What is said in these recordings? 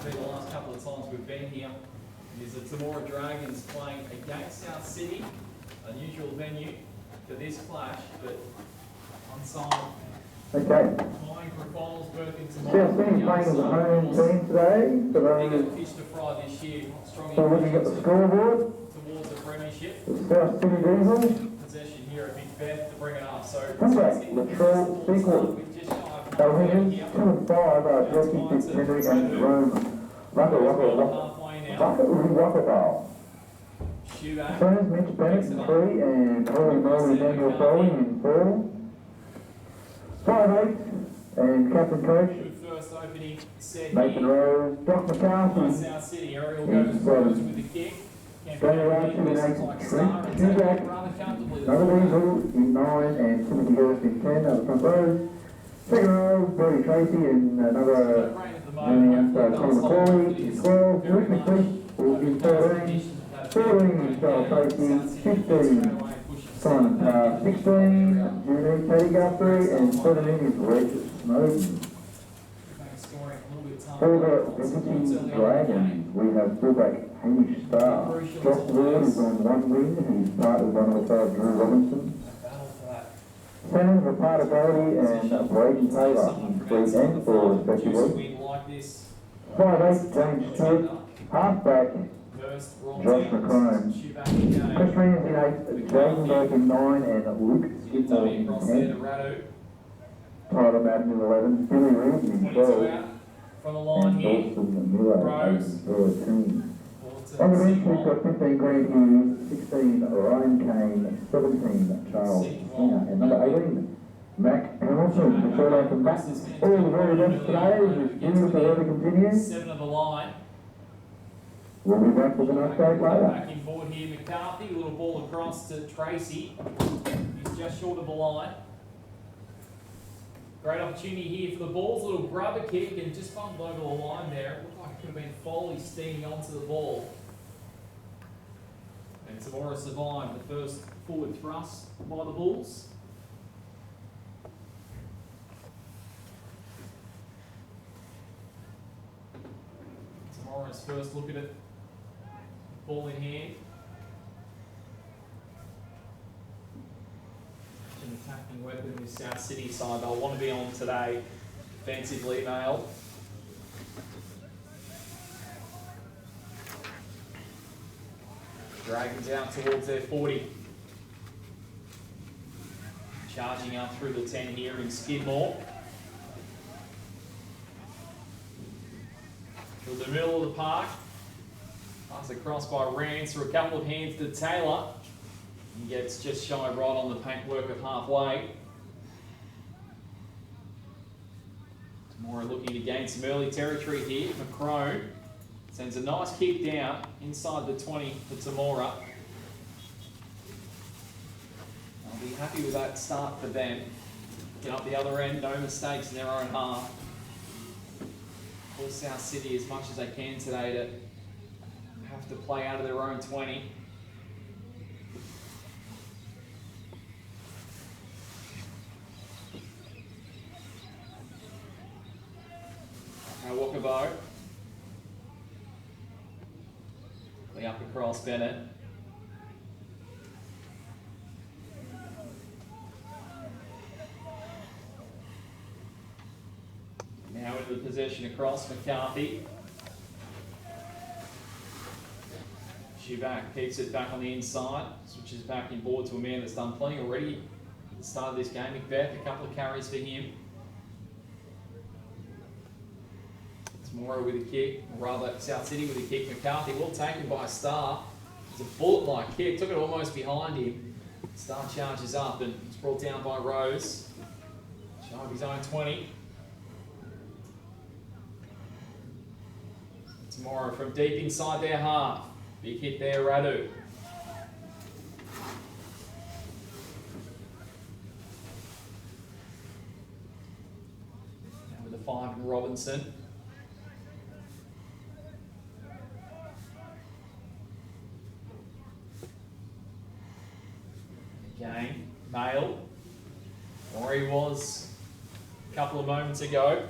has been the last couple of times we've been here. It is the Temora Dragons playing against South City, unusual venue for this clash, but unsigned. Okay. Playing for a finals berth in South City playing as a home team today. So they got fish to fry this year, strong so looking at the scoreboard, towards the premiership. the South City Diesel. Possession here at Big Beth to bring it up. So Latrell Sequel. They win 2 and 5 are Jesse Fitzhenry and Jerome Rockefeller. Friends Mitch Bennett in 3 and Holy Moly Daniel Foley in 4. 5-8 and Captain Coach first opening set Nathan Rose, Doc McCarthy South City. Ariel goes with the kick. Daniel Archie in 8, Trent Hudak, another Diesel in 9 and Timothy Harris in 10 out of front row. Second row, Brody Tracy and another Conor McCauley in 12. Luke McLeish will be 13. 14 is Charles Tracy, 15 Simon Parr, 16 Junie Teddy Guthrie and 17 is Regis Snowden. For the visiting Dragons, we have fullback Hamish Starr. Josh Ward is on 1 wing, he's part of 105 Drew Robinson. Centers were part of Brody and Braden Taylor in 3 and 4 respectively. 5'8 James Stewart, halfback Josh McCrone. Chris Rams in 8, Jason Burke in 9 and Luke Skidmore in 10. Tyler Madden in 11, Billy Reed in 12 and Dawson Miller in 13. On the bench we've got 15 Grant Hughes, 16 Ryan Kane, 17 Charles Singer and number 18 Mac Hamilton. The short out from Mac. All the very best today is due for her to continue. 7 of the line. We'll be back with an update later. Back in board here, McCarthy, little ball across to Tracy. He's just short of the line. Great opportunity here for the balls, little grubber kick and just bumped over the line there. It looked like it could have been Foley steaming onto the ball. And Temora survived the first forward thrust by the Bulls. Temora's first look at it. Ball in hand. An attacking weapon with South City side. They'll want to be on today. Defensively, Nail. Dragons out towards their 40. Charging up through the 10 here in Skidmore. Through the middle of the park. Pass across by Rance through a couple of hands to Taylor. He gets just shy right on the paintwork of halfway. Temora looking to gain some early territory here. McCrone sends a nice kick down inside the 20 for Temora. I'll be happy with that start for them. Get up the other end, no mistakes in their own half. Force South City as much as they can today to have to play out of their own 20. Walkabout. Quickly up across Bennett. Now into the possession across McCarthy. Shubak keeps it back on the inside, switches back in board to a man that's done plenty already at the start of this game. Macbeth, a couple of carries for him. Temora with a kick, or rather South City with a kick. McCarthy well taken by Starr. It's a bullet-like kick, took it almost behind him. Starr charges up and it's brought down by Rose. Shy of his own 20. Temora from deep inside their half. Big hit there, Radu. Now with the 5 in Robinson. Again, Mail, or he was a couple of moments ago.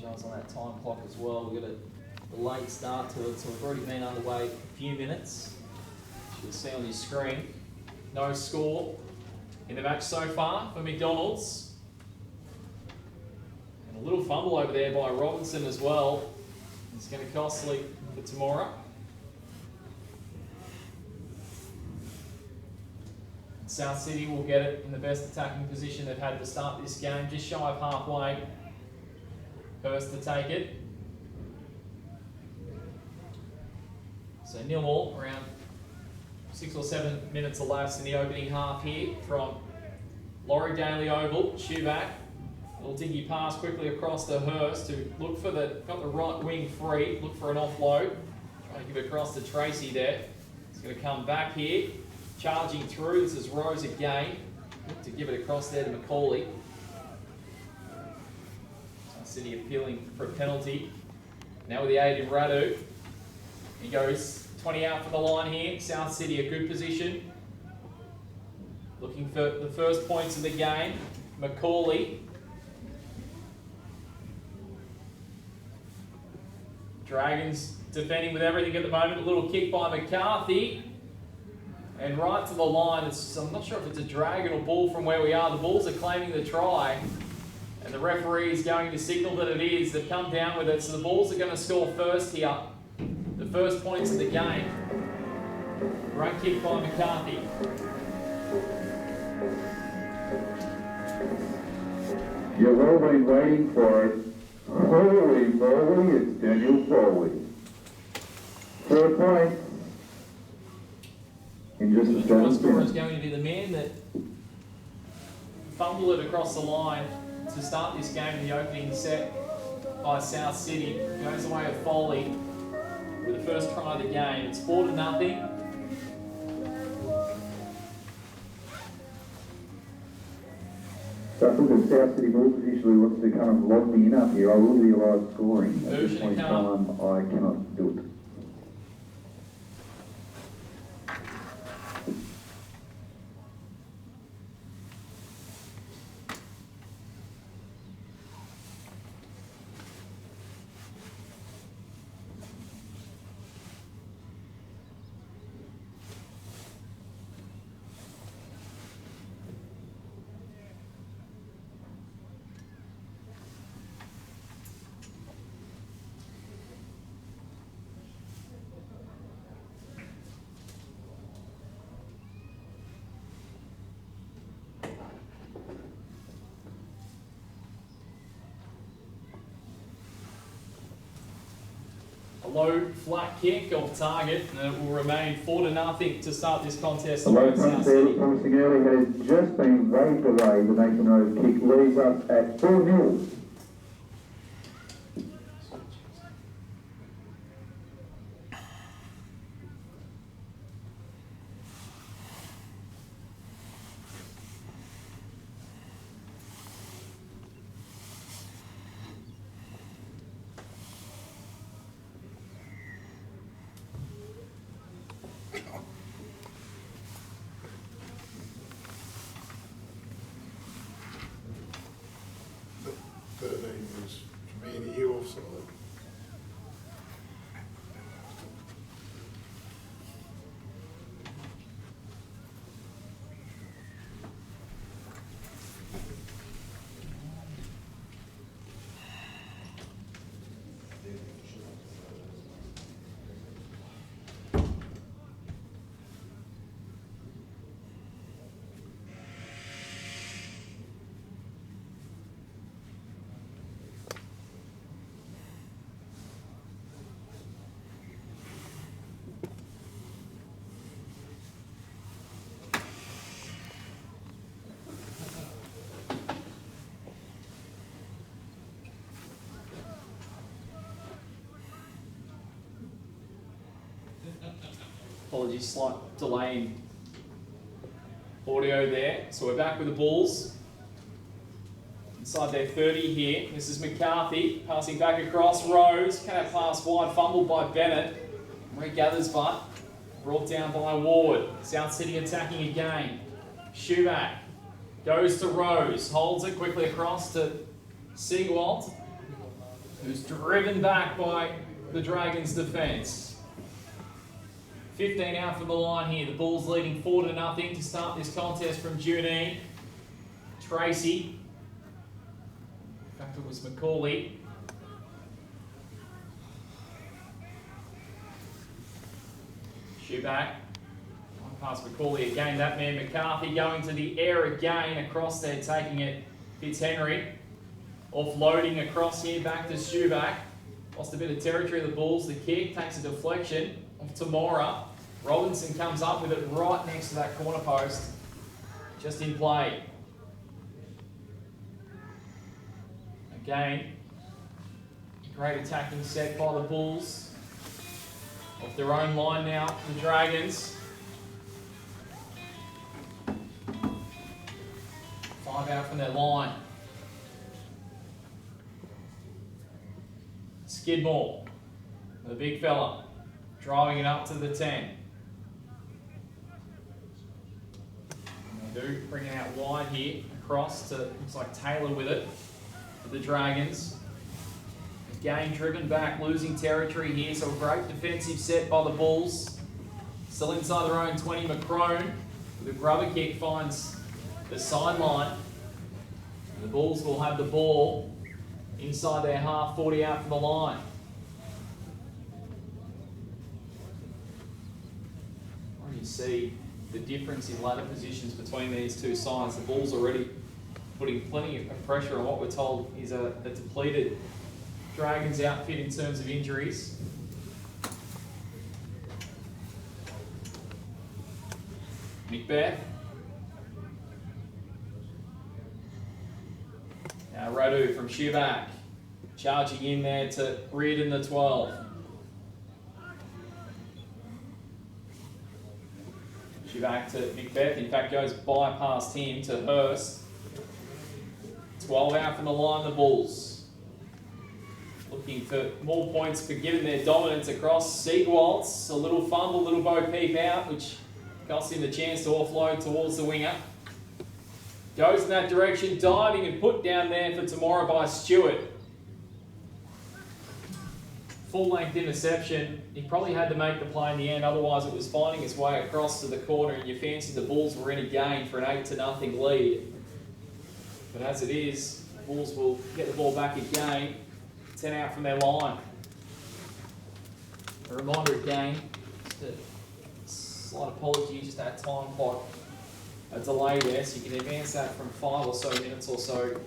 apologise on that time clock as well. We've got a late start to it, so we've already been underway a few minutes. As you can see on your screen, no score in the match so far for McDonald's. And a little fumble over there by Robinson as well. It's going to be costly for Temora. South City will get it in the best attacking position they've had to start this game, just shy of halfway. First to take it. So 0-0, around 6 or 7 minutes elapsed in the opening half here from Laurie Daly Oval. Shuback, little dinky pass quickly across to Hurst, who look for got the right wing free, look for an offload. Trying to give it across to Tracy there. He's going to come back here, charging through. This is Rose again, to give it across there to Macaulay. South City appealing for a penalty. Now with the aid of Radu. He goes 20 out for the line here. South City a good position. Looking for the first points of the game. Macaulay. Dragons defending with everything at the moment. A little kick by McCarthy. And right to the line. I'm not sure if it's a dragon or ball from where we are. The Bulls are claiming the try. And the referee is going to signal that it is. They've come down with it. So the Bulls are going to score first here. The first points of the game. Great kick by McCarthy. You've all been waiting for it. Holy moly, it's Daniel Foley. 3 points. In just The a try second. scorer is going to be the man that fumbled it across the line to start this game in the opening set by South City. Goes away with Foley with the first try of the game. It's 4-0. So I think the South City Bulls usually wants to kind of lock me in up here. I will realise scoring. At this point in time, I cannot do it. A low flat kick off target, and it will remain 4-0 to start this contest. The low punch there, promising early, has just been waved away. The Nathan Rose kick leaves us at 4-0. Was for me and you also. Apologies, slight delay in audio there. So we're back with the Bulls. Inside their 30 here. This is McCarthy passing back across. Rose, can't pass wide, fumbled by Bennett. Regathers but brought down by Ward. South City attacking again. Shuback goes to Rose, holds it quickly across to Seawalt. who's driven back by the Dragons' defence. 15 out from the line here. The Bulls leading 4-0 to start this contest from Junine. Tracy. In fact, it was Macaulay. Shoeback. One past Macaulay again. That man McCarthy going to the air again. Across there, taking it Fitzhenry. Offloading across here, back to Shoeback. Lost a bit of territory of the Bulls. The kick takes a deflection of Temora. Robinson comes up with it right next to that corner post. Just in play. Again, great attacking set by the Bulls. Off their own line now, the Dragons. 5 out from their line. Skidmore, the big fella, driving it up to the 10. And they do bring it out wide here, across to, looks like Taylor with it, for the Dragons. Again, driven back, losing territory here, so a great defensive set by the Bulls. Still inside their own 20, Macrone, with a grubber kick, finds the sideline. And the Bulls will have the ball inside their half, 40 out from the line. You see the difference in ladder positions between these two sides. The Bulls already putting plenty of pressure on what we're told is a depleted Dragons outfit in terms of injuries. Macbeth. Now Radu from Shoeback, charging in there to Reardon the 12. Shoeback to Macbeth, in fact goes bypast him to Hurst. 12 out from the line, the Bulls. Looking for more points for giving their dominance across. Seagwaltz, a little fumble, little Bo Peep out, which cost him the chance to offload towards the winger. Goes in that direction, diving and put down there for Temora by Stewart. Full-length interception. He probably had to make the play in the end, otherwise it was finding its way across to the corner, and you fancy the Bulls were in a game for an 8-0 lead. But as it is, the Bulls will get the ball back again, 10 out from their line. A reminder again, just a slight apology, just that time clock, a delay there, so you can advance that from 5 or so minutes or so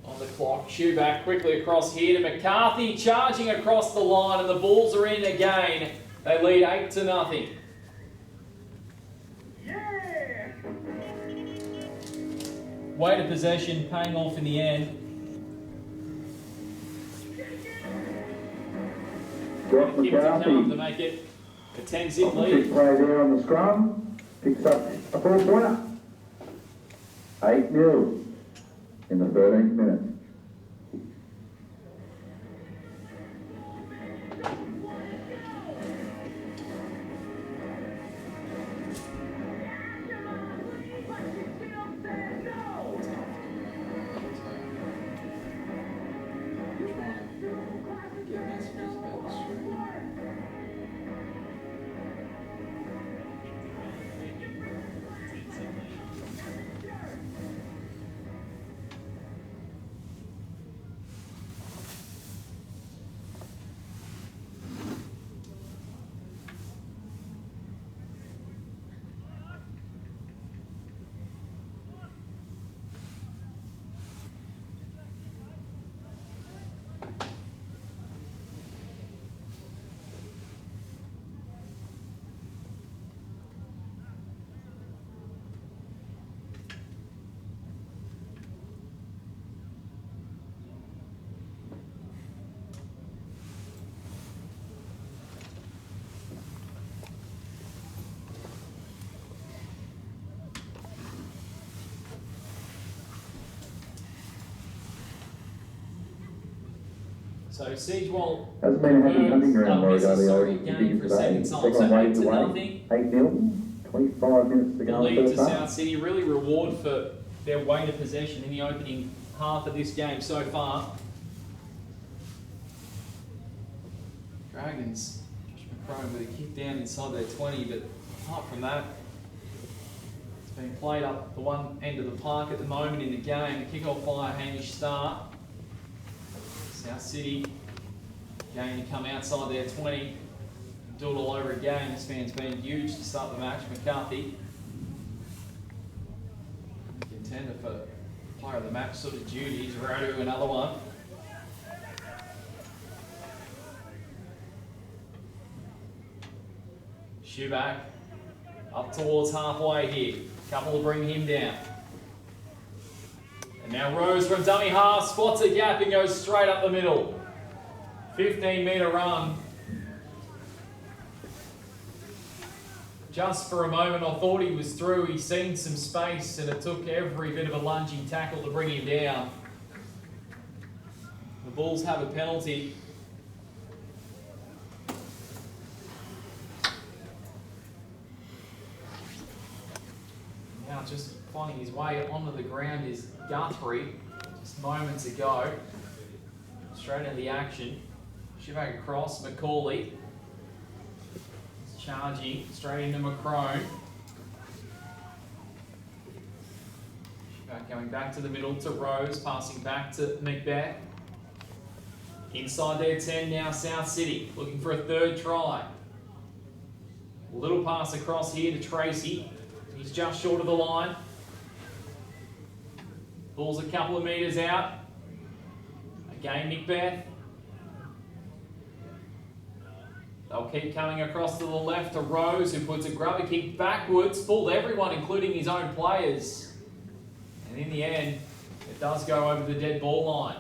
on the clock. Shoeback quickly across here to McCarthy, charging across the line, and the Bulls are in again. They lead 8-0. Weight of possession paying off in the end. Josh McCarthy, To make it a 10-zip opposite lead. play there on the scrum, picks up a 4-pointer. 8-0 in the 13th minute. So Siegewald Hasn't been a happy hunting ground, Laurie unnecessary Darley, game for a second time, so Second wave 8-0. away, 8-0, 25 minutes to The go. lead to First half. South City, really reward for their weight of possession in the opening half of this game so far. Dragons, Josh McCrone with a kick down inside their 20, but apart from that, it's been played up the one end of the park at the moment in the game. The kick-off by Hamish start. South City going to come outside their 20, do it all over again. This man's been huge to start the match. McCarthy, contender for player of the match sort of duties. Radu, another one. Shuback up towards halfway here. Couple will bring him down. And now Rose from dummy half, spots a gap and goes straight up the middle. 15-metre run. Just for a moment I thought he was through. He's seen some space and it took every bit of a lunging tackle to bring him down. The Bulls have a penalty. Now just finding his way onto the ground is Guthrie, just moments ago. Straight into the action. Shivak across, Macaulay. He's charging straight into McCrone. Shivak going back to the middle to Rose, passing back to Macbeth. Inside their 10 now, South City, looking for a third try. A little pass across here to Tracy. He's just short of the line. Ball's a couple of metres out. Again, Macbeth. They'll keep coming across to the left to Rose, who puts a grubber kick backwards, fooled everyone, including his own players. And in the end, it does go over the dead ball line.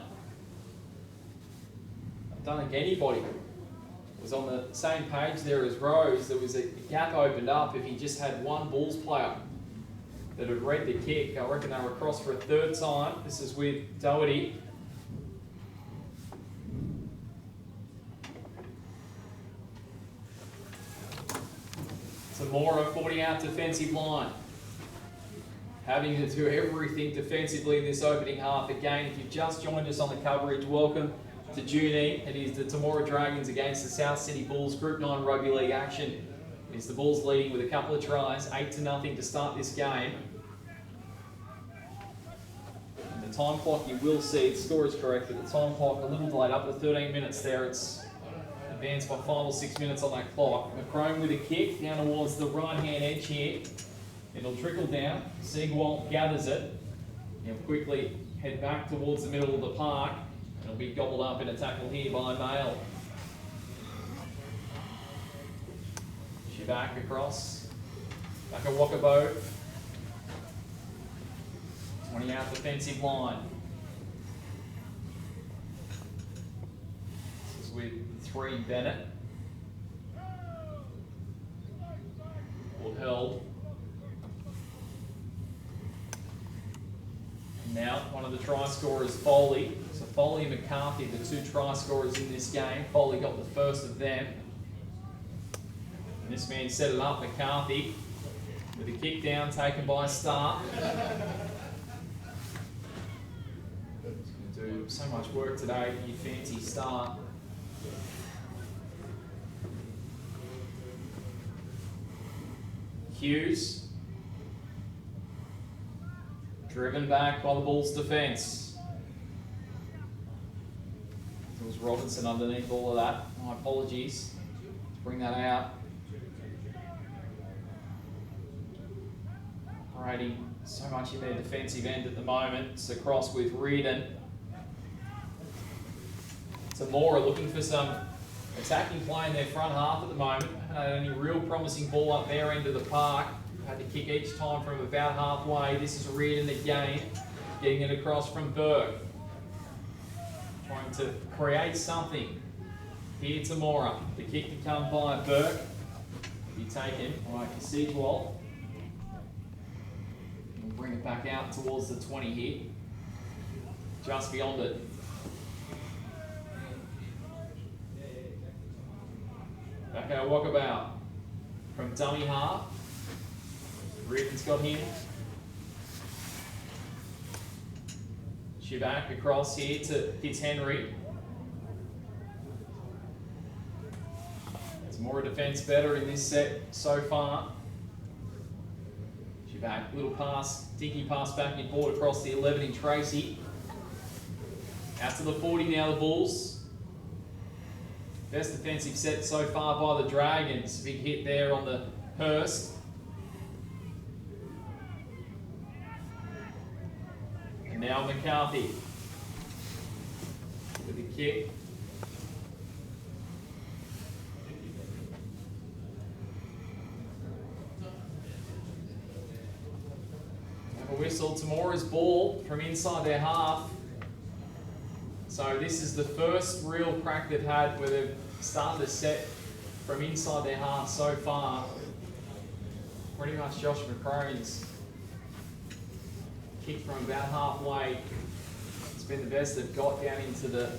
I don't think anybody was on the same page there as Rose. There was a gap opened up. If he just had one Bulls player that had read the kick, I reckon they were across for a third time. This is with Doherty. Temora, 40 out defensive line. Having to do everything defensively in this opening half. Again, if you've just joined us on the coverage, welcome to June E. It is the Temora Dragons against the South City Bulls Group 9 Rugby League action. It is the Bulls leading with a couple of tries, 8-0 to start this game. And the time clock, you will see, the score is correct, but the time clock a little delayed up to 13 minutes there. It's advanced by 5 or 6 minutes on that clock. McCrone with a kick down towards the right-hand edge here. It'll trickle down. Seagwalt gathers it. He'll quickly head back towards the middle of the park. It'll be gobbled up in a tackle here by Mail. Shivak across. Back at Wakabo. 20 out defensive line. This is with 3 Bennett. Ball held. And now one of the try scorers, Foley. So Foley and McCarthy, the 2 try scorers in this game. Foley got the first of them. And this man set it up, McCarthy, with a kick down taken by Starr. He's going to do so much work today, you fancy Starr. Hughes. Driven back by the Bulls' defence. It was Robinson underneath all of that. My apologies. Let's bring that out. Operating so much in their defensive end at the moment. It's a cross with Reardon. Temora looking for some attacking play in their front half at the moment. Haven't had any real promising ball up their end of the park. Had to kick each time from about halfway. This is Reardon again, getting it across from Burke. Trying to create something. Here Temora. The kick to come by Burke. Be taken by Seagwalt. We'll bring it back out towards the 20 here. Just beyond it. Back out Walkabout. From dummy half. Reardon's got him. Back across here to Fitzhenry. Temora defence better in this set so far. Back, little pass, dinky pass back and forward across the 11 in Tracy. Out to the 40 now, the Bulls. Best defensive set so far by the Dragons. Big hit there on the Hurst. And now McCarthy with the kick. Have a whistle. Temora's ball from inside their half. So this is the first real crack they've had where they've started a set from inside their half so far. Pretty much Josh McCrone's kick from about halfway. It's been the best they've got down into the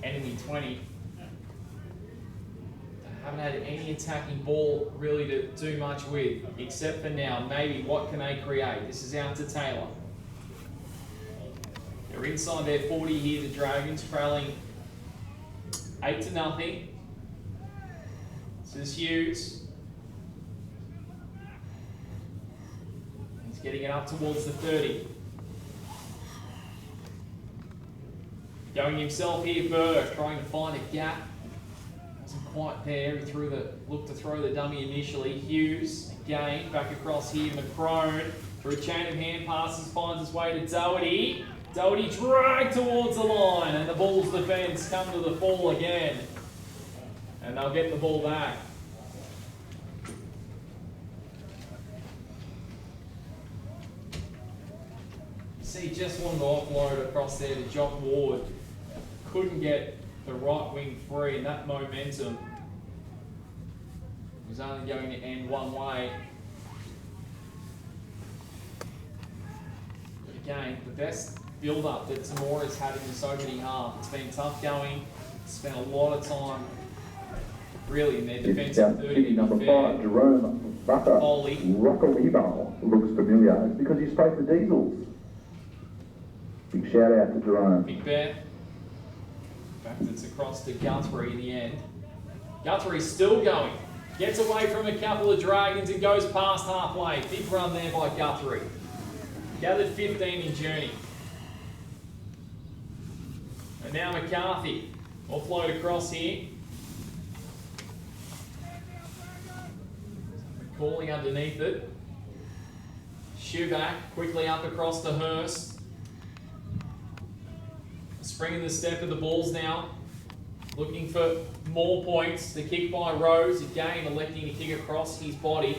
enemy 20. They haven't had any attacking ball really to do much with, except for now. Maybe what can they create? This is out to Taylor. They're inside their 40 here, the Dragons, trailing 8-0. This is Hughes. He's getting it up towards the 30. Going himself here, Burke, trying to find a gap. Wasn't quite there. He looked to throw the dummy initially. Hughes, again, back across here, McCrone. Through a chain of hand passes, finds his way to Doherty. Doherty dragged towards the line, and the Bulls defence come to the fall again. And they'll get the ball back. See, just wanted to offload across there to Jock Ward. Couldn't get the right wing free, and that momentum was only going to end one way. But again, the best build-up that Temora's had in this opening half. It's been tough going. Spent a lot of time, really, in their defensive 30. Number 5, Jerome Bucker. Rockawebo looks familiar. It's because he spoke to Diesels. Big shout out to Jerome. Big bet. In fact, it's across to Guthrie in the end. Guthrie's still going. Gets away from a couple of Dragons and goes past halfway. Big run there by Guthrie. Gathered 15 in journey. And now McCarthy will float across here. Calling underneath it. Shuback quickly up across to Hurst. Springing the step of the Bulls now. Looking for more points. The kick by Rose. Again electing to kick across his body.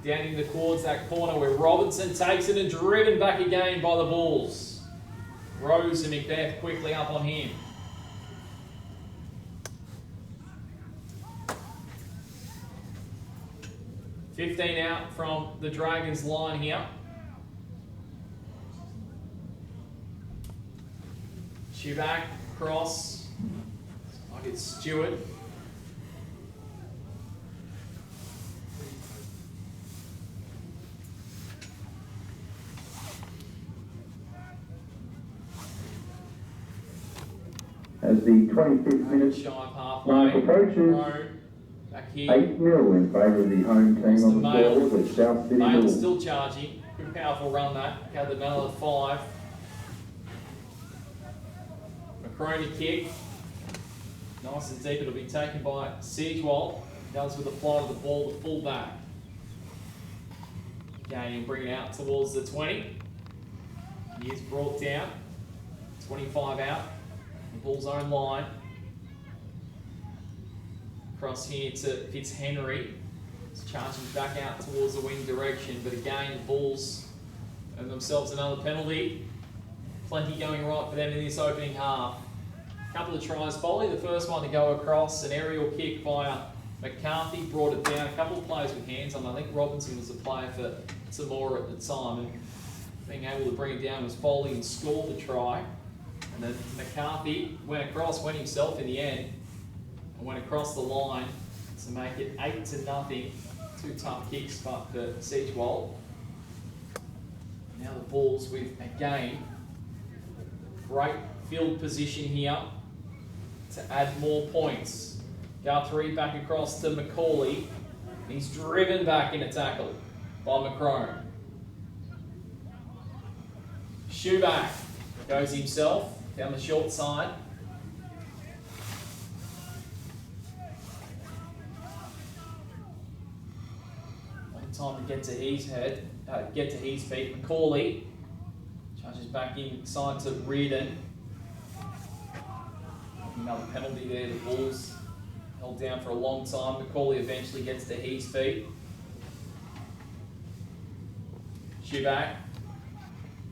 Down into towards that corner where Robinson takes it and driven back again by the Bulls. Rose and Macbeth quickly up on him. $15 out from the Dragons line here. Shuback, cross. Like it's Stewart. As the 25th minute Shy of mark halfway. approaches, Back here. 8-0 in favour of the home team on the ball with South City Mail Bulls. still charging. Good powerful run that. Gathered another 5. McCroney kick. Nice and deep. It'll be taken by Siegewald. Does with the flight of the ball to full back. Again, he'll bring it out towards the 20. He is brought down. 25 out. The Bulls' own line. Across here to Fitzhenry. It's charging back out towards the wing direction, but again, the Bulls earn themselves another penalty. Plenty going right for them in this opening half. A couple of tries, Bolly, the first one to go across, an aerial kick via McCarthy, brought it down. A couple of players with hands on. I think Robinson was the player for Temora at the time, and being able to bring it down was Foley and scored the try. And then McCarthy went across, went himself in the end, and went across the line to make it 8-0. 2 tough kicks, but for Siegewald. Now the Bulls with, again, great field position here to add more points. Guthrie back across to Macaulay. He's driven back in a tackle by McCrone. Shoeback goes himself down the short side. Time to get to his feet. Macaulay charges back inside to Reardon. Another penalty there. The Bulls held down for a long time. Macaulay eventually gets to his feet. Shoeback.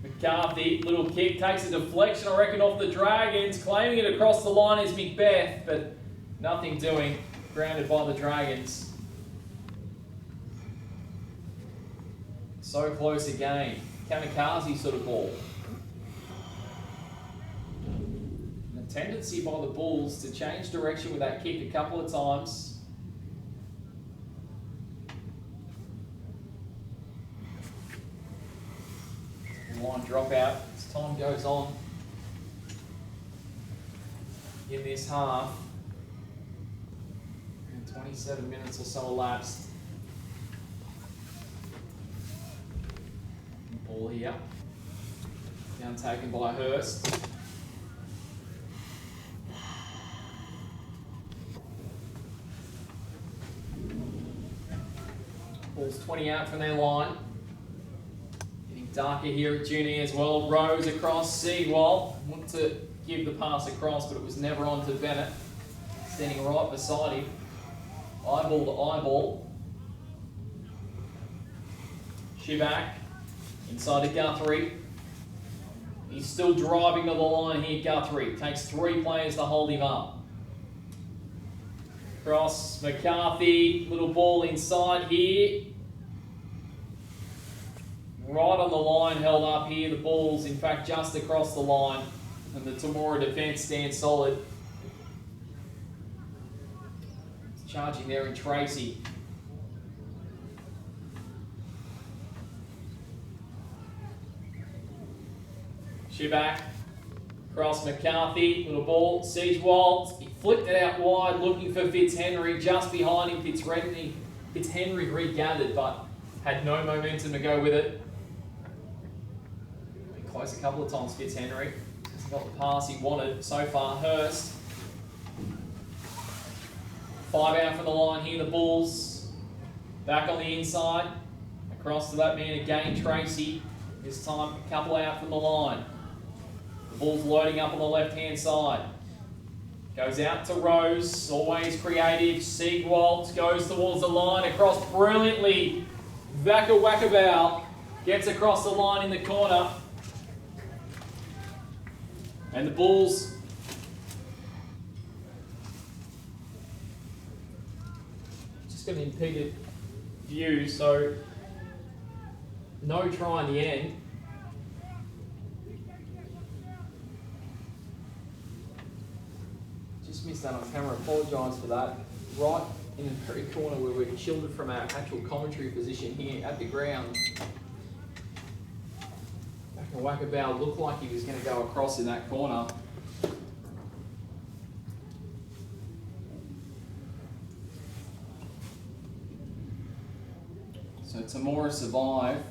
McCarthy, little kick, takes a deflection, I reckon, off the Dragons. Claiming it across the line is Macbeth, but nothing doing. Grounded by the Dragons. So close again. Kamikaze sort of ball. And a tendency by the Bulls to change direction with that kick a couple of times. Line drop out as time goes on in this half. And 27 minutes or so elapsed. Ball here. Down taken by Hurst. Ball's 20 out from their line. Getting darker here at Junior as well. Rose across Seawall. Want to give the pass across, but it was never on to Bennett. Standing right beside him. Eyeball to eyeball. Shoeback. Inside to Guthrie. He's still driving to the line here, Guthrie. Takes 3 players to hold him up. Cross, McCarthy, little ball inside here. Right on the line, held up here. The ball's in fact just across the line. And the Temora defence stands solid. It's charging there in Tracy. Shoeback, cross McCarthy, little ball, Siegewald, he flicked it out wide looking for Fitzhenry, just behind him Fitzhenry regathered but had no momentum to go with it. Been close a couple of times Fitzhenry, hasn't got the pass he wanted so far. Hurst, 5 out from the line here, the Bulls, back on the inside, across to that man again, Tracy, this time a couple out from the line. Bulls loading up on the left-hand side. Goes out to Rose, always creative. Siegwalt goes towards the line, across brilliantly. Wakabao gets across the line in the corner. And the Bulls just got an impeded view, so no try in the end. Just missed that on camera, apologise for that. Right in the very corner where we're shielded from our actual commentary position here at the ground. Wakabao looked like he was going to go across in that corner. So Temora survived.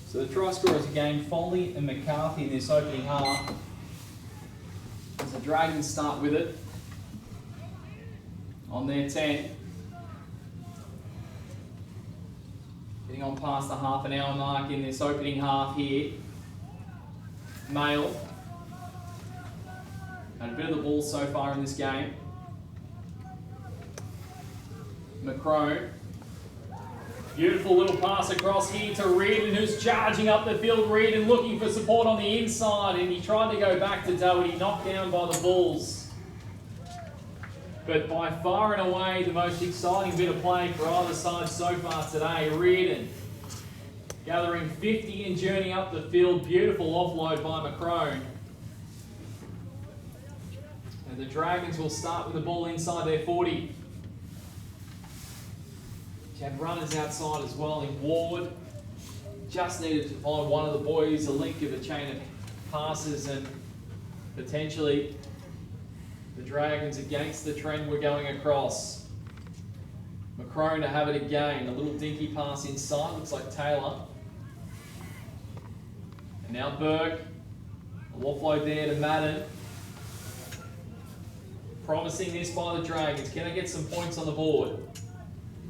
So the try scorers again, Foley and McCarthy in this opening half. As the Dragons start with it on their 10. Getting on past the half an hour mark in this opening half here. Mail. Had a bit of the ball so far in this game. McCrone. Beautiful little pass across here to Reardon, who's charging up the field. Reardon looking for support on the inside, and he tried to go back to Doherty, knocked down by the Bulls. But by far and away the most exciting bit of play for either side so far today. Reardon gathering 50 and journeying up the field. Beautiful offload by McCrone. And the Dragons will start with the ball inside their 40. Had runners outside as well in Ward. Just needed to find one of the boys, a link of a chain of passes, and potentially the Dragons against the trend we're going across. McCrone to have it again, a little dinky pass inside, looks like Taylor. And now Burke, a offload there to Madden. Promising this by the Dragons. Can they get some points on the board?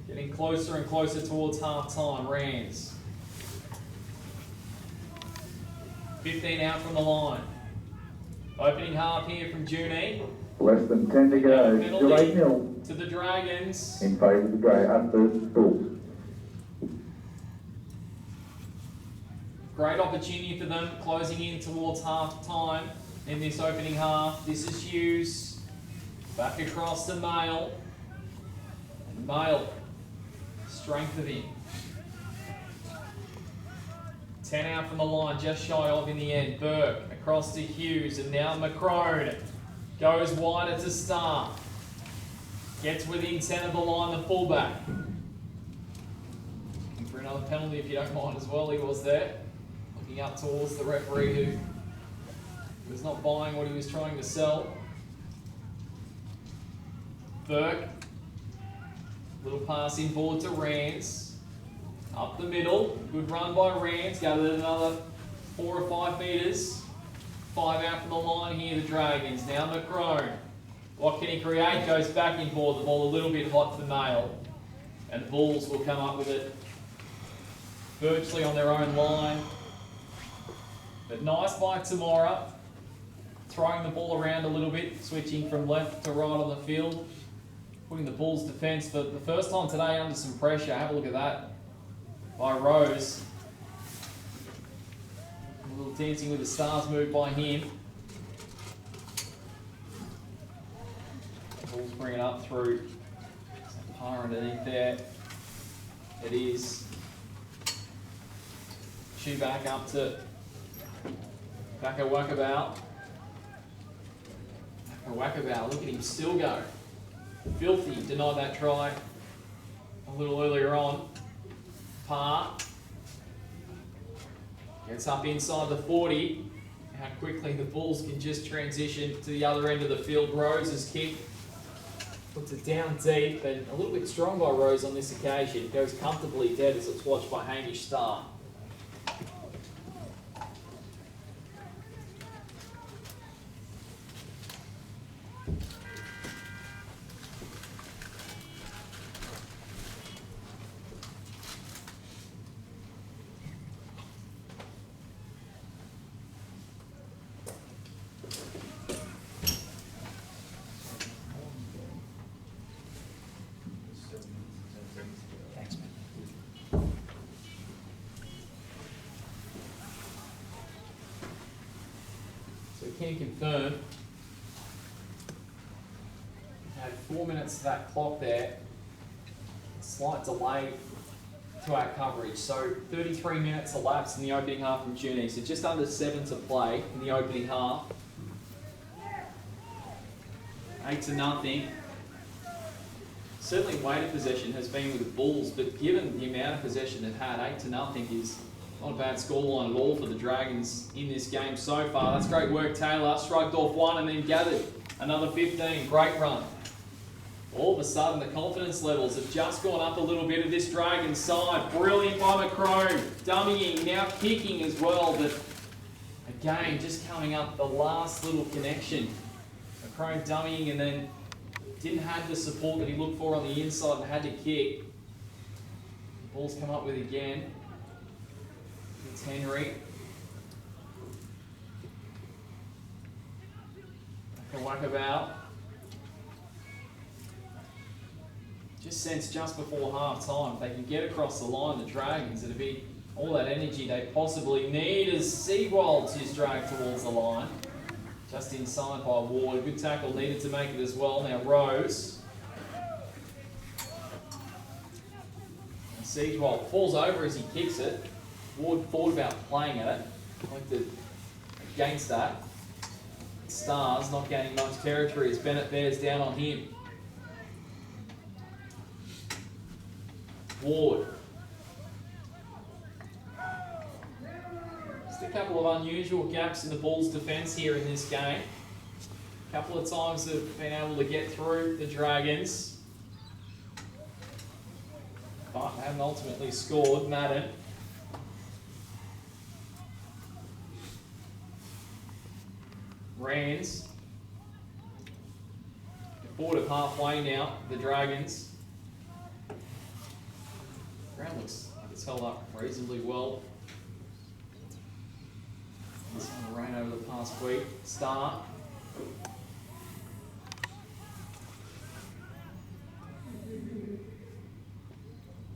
Getting closer and closer towards half-time. Rands. 15 out from the line. Opening half here from Junie. Less than 10 to go. Still 8-0. To the Dragons. In favour of the Bulls. Great opportunity for them, closing in towards half-time in this opening half. This is Hughes. Back across to Mail. And Mail. Strength of him. 10 out from the line, just shy of in the end. Burke across to Hughes, and now McCrone goes wider to Starr. Gets within 10 of the line, the fullback. Looking for another penalty if you don't mind as well, he was there. Looking up towards the referee who was not buying what he was trying to sell. Burke. Little pass inboard to Rands. Up the middle. Good run by Rands. Gathered another 4 or 5 metres. 5 out from the line here, the Dragons. Now McCrone. What can he create? Goes back inboard. The ball a little bit hot for Mail. And the Bulls will come up with it virtually on their own line. But nice by Temora. Throwing the ball around a little bit. Switching from left to right on the field. Putting the Bulls' defence for the first time today under some pressure. Have a look at that by Rose. A little dancing with the stars move by him. Bulls bring it up through. Some par underneath there. It is. Shoe back up to Baka Wakabow. Wakabow, look at him still go. Filthy, denied that try a little earlier on. Par. Gets up inside the 40. How quickly the Bulls can just transition to the other end of the field. Rose's kick puts it down deep, and a little bit strong by Rose on this occasion. Goes comfortably dead as it's watched by Hamish Starr. Can confirm, had 4 minutes to that clock there, slight delay to our coverage, so 33 minutes elapsed in the opening half from Junie, so just under 7 to play in the opening half. 8-0. Certainly weighted possession has been with the Bulls, but given the amount of possession they've had, 8-0 is not a bad scoreline at all for the Dragons in this game so far. That's great work, Taylor. Shrugged off one and then gathered another 15. Great run. All of a sudden, the confidence levels have just gone up a little bit of this Dragons side. Brilliant by McCrone. Dummying, now kicking as well, but again, just coming up the last little connection. McCrone dummying and then didn't have the support that he looked for on the inside and had to kick. Ball's come up with again. It's Henry. Wakabow. Just sense just before half time, if they can get across the line, the Dragons, it'll be all that energy they possibly need as Seawolds is dragged towards the line. Just inside by Ward. Good tackle needed to make it as well. Now Rose. And Seawolds falls over as he kicks it. Ward thought about playing at it. Looked against that. Stars not gaining much territory as Bennett bears down on him. Ward. Just a couple of unusual gaps in the Bulls' defence here in this game. A couple of times they've been able to get through the Dragons, but haven't ultimately scored. Madden. Rands. They're forward of halfway now, the Dragons. Ground looks like it's held up reasonably well. This on the rain over the past week. Star.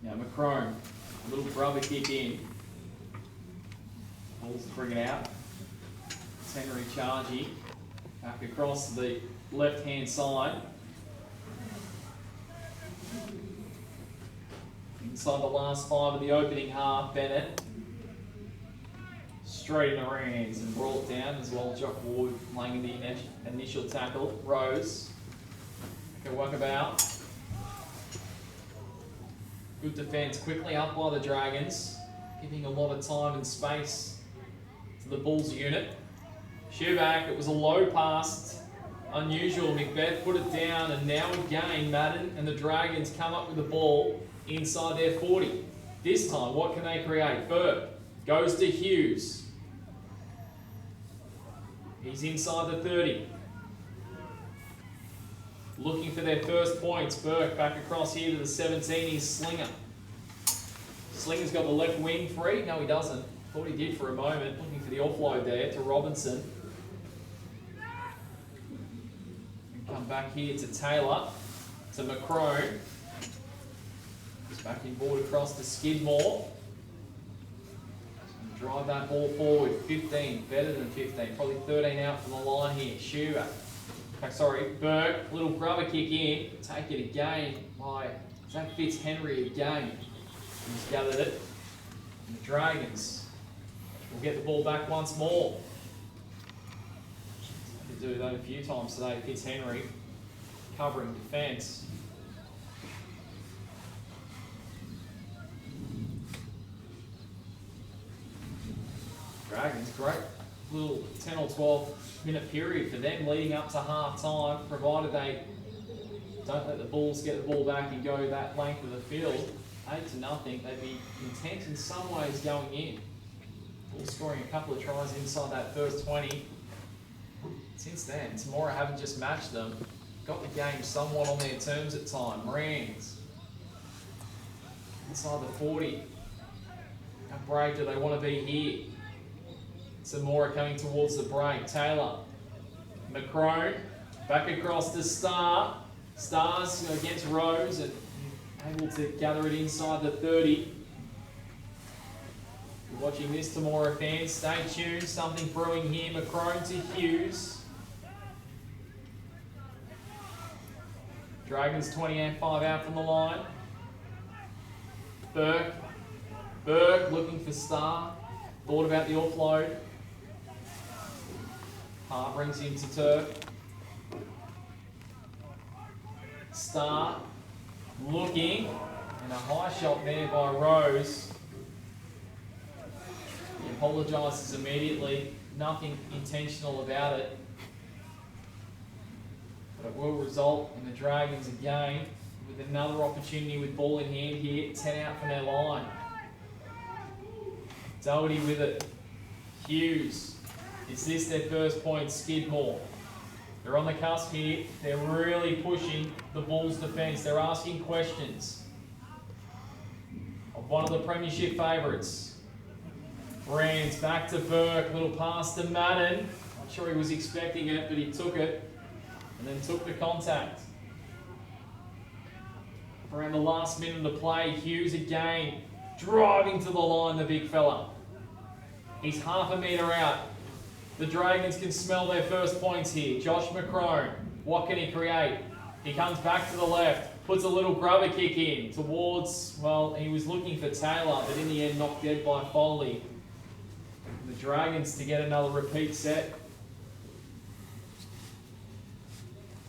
Now Macrone, a little brother kick in. Bulls bring it out. Henry Chargy back across the left-hand side. Inside the last 5 of the opening half, Bennett. Straight in the hands and brought down as well. Jock Ward laying the initial tackle. Rose. Can work about. Good defence, quickly up by the Dragons, giving a lot of time and space to the Bulls unit. Shoeback, it was a low pass, unusual. Macbeth put it down, and now again Madden and the Dragons come up with the ball inside their 40. This time, what can they create? Burke goes to Hughes. He's inside the 30. Looking for their first points. Burke back across here to the 17. He's Slinger. Slinger's got the left wing free. No, he doesn't. Thought he did for a moment. Looking for the offload there to Robinson. And come back here to Taylor. To Macrone. He's back in board across to Skidmore. Drive that ball forward. 15. Better than 15. Probably 13 out from the line here. Schubert. Burke, little grubber kick in, take it again by Zach Fitzhenry again. He's gathered it. And the Dragons will get the ball back once more. They do that a few times today. Fitzhenry covering defence. Dragons, great little 10 or 12 minute period for them leading up to half time, provided they don't let the Bulls get the ball back and go that length of the field. 8-0, they'd be intent in some ways going in. Bulls scoring a couple of tries inside that first 20. Since then, Temora haven't just matched them, got the game somewhat on their terms at time. Rands inside the 40. How brave do they want to be here? Temora coming towards the break. Taylor. Macrone. Back across to Star. Stars against Rose and able to gather it inside the 30. You're watching this, Temora fans. Stay tuned. Something brewing here. Macrone to Hughes. Dragons 25 out from the line. Burke. Burke looking for Star. Thought about the offload. Brings him to Turk. Star looking, and a high shot there by Rose. He apologises immediately, nothing intentional about it. But it will result in the Dragons again with another opportunity with ball in hand here, 10 out from their line. Doherty with it. Hughes. Is this their first point? Skidmore. They're on the cusp here. They're really pushing the Bulls' defence. They're asking questions of one of the premiership favourites. Rands back to Burke. Little pass to Madden. Not sure he was expecting it, but he took it and then took the contact. Around the last minute of play, Hughes again, driving to the line, the big fella. He's half a metre out. The Dragons can smell their first points here. Josh McCrone, what can he create? He comes back to the left, puts a little grubber kick in towards, well, he was looking for Taylor, but in the end knocked dead by Foley. The Dragons to get another repeat set.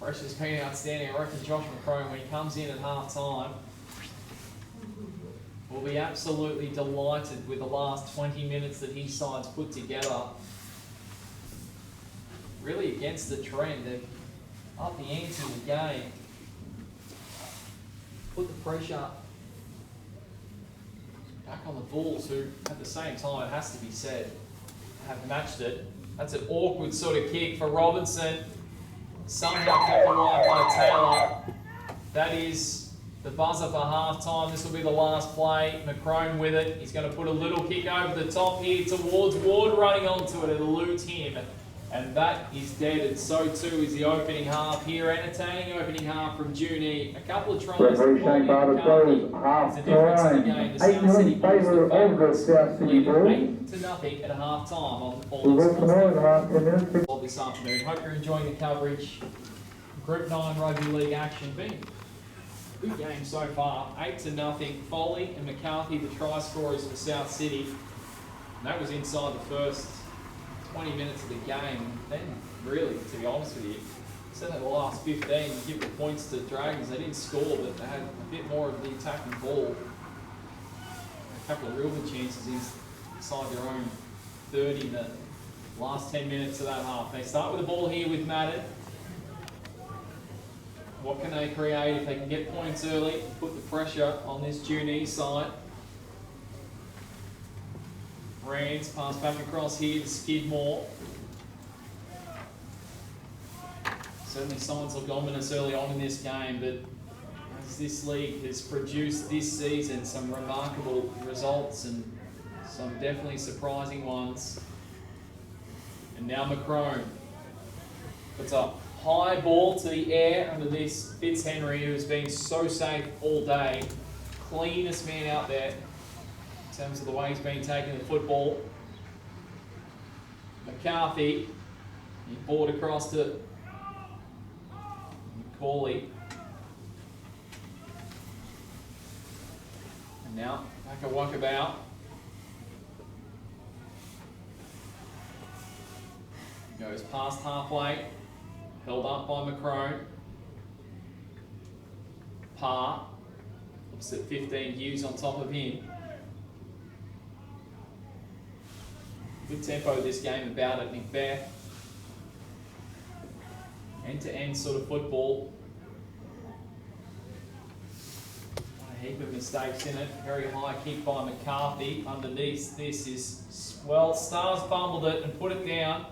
Pressure's been outstanding. I reckon Josh McCrone, when he comes in at half time, will be absolutely delighted with the last 20 minutes that his side's put together. Really against the trend. They've upped the ante in the game. Put the pressure back on the Bulls, who at the same time, it has to be said, have matched it. That's an awkward sort of kick for Robinson. Somehow kept alive by Taylor. That is the buzzer for half time. This will be the last play. McCrone with it. He's going to put a little kick over the top here towards Ward, running onto it. It eludes him. And that is dead, and so too is the opening half here. Entertaining opening half from Junie. A couple of tries. Referee Shane Barber throws half time. 8-0 in favour of the South Sydney Bulls. 8-0 at half time on all We'll go tomorrow in the last 10 minutes. this afternoon. Hope you're enjoying the coverage. Group 9 Rugby League action. Been a good game so far. 8-0. Foley and McCarthy, the try scorers for South City. And that was inside the first 20 minutes of the game. Then, really, to be honest with you, instead of the last 15, you give the points to Dragons. They didn't score, but they had a bit more of the attacking ball. A couple of real good chances inside their own 30 in the last 10 minutes of that half. They start with the ball here with Madden. What can they create if they can get points early? Put the pressure on this Junie side. Rands, pass back across here to Skidmore. Certainly signs look ominous early on in this game, but as this league has produced this season some remarkable results and some definitely surprising ones. And now McCrone puts a high ball to the air under this Fitzhenry, who has been so safe all day. Cleanest man out there in terms of the way he's been taking the football. McCarthy, he brought across to Macaulay. And now back a walkabout. Goes past halfway, held up by McCrone. Parr, looks at 15, Hughes on top of him. Good tempo this game about it. Macbeth. End-to-end sort of football. A heap of mistakes in it. Very high kick by McCarthy. Underneath this is, well, Stars fumbled it and put it down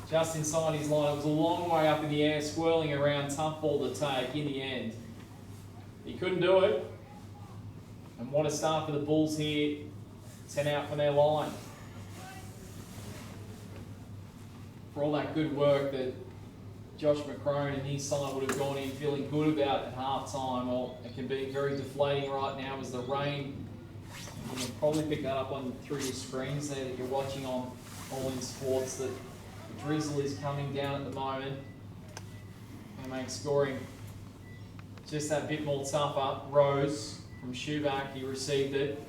just inside his line. It was a long way up in the air, swirling around, tough ball to take in the end. He couldn't do it. And what a start for the Bulls here. 10 out from their line. For all that good work that Josh McCrone and his side would have gone in feeling good about at half time, well, it can be very deflating right now as the rain, you can probably pick that up through your screens there that you're watching on All In Sports, that the drizzle is coming down at the moment and makes scoring just that bit more tougher. Rose from Schuback, he received it.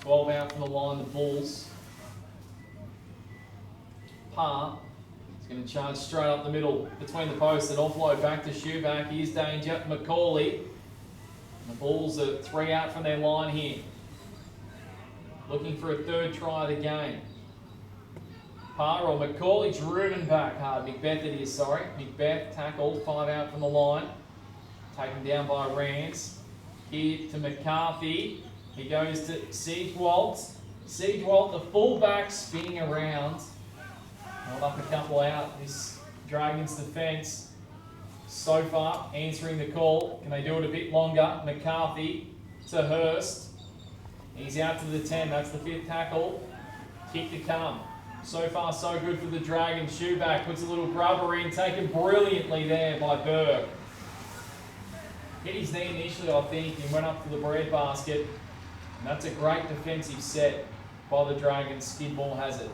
12 out from the line, the Bulls. Parr. Going to charge straight up the middle between the posts and offload back to Schuback. Here's danger. Macaulay. And the Bulls are 3 out from their line here. Looking for a third try of the game. Parr or Macaulay driven back hard. Macbeth it is, sorry. Macbeth tackled, 5 out from the line. Taken down by Rands. Here to McCarthy. He goes to Siegewalt. Siegewalt, the fullback, spinning around. Held up a couple out. This Dragons defence so far answering the call. Can they do it a bit longer? McCarthy to Hurst. He's out to the 10. That's the 5th tackle. Kick to come. So far so good for the Dragons. Schuback puts a little grubber in. Taken brilliantly there by Burke. Hit his knee initially, I think, and went up to the breadbasket. And that's a great defensive set by the Dragons. Skidmore has it.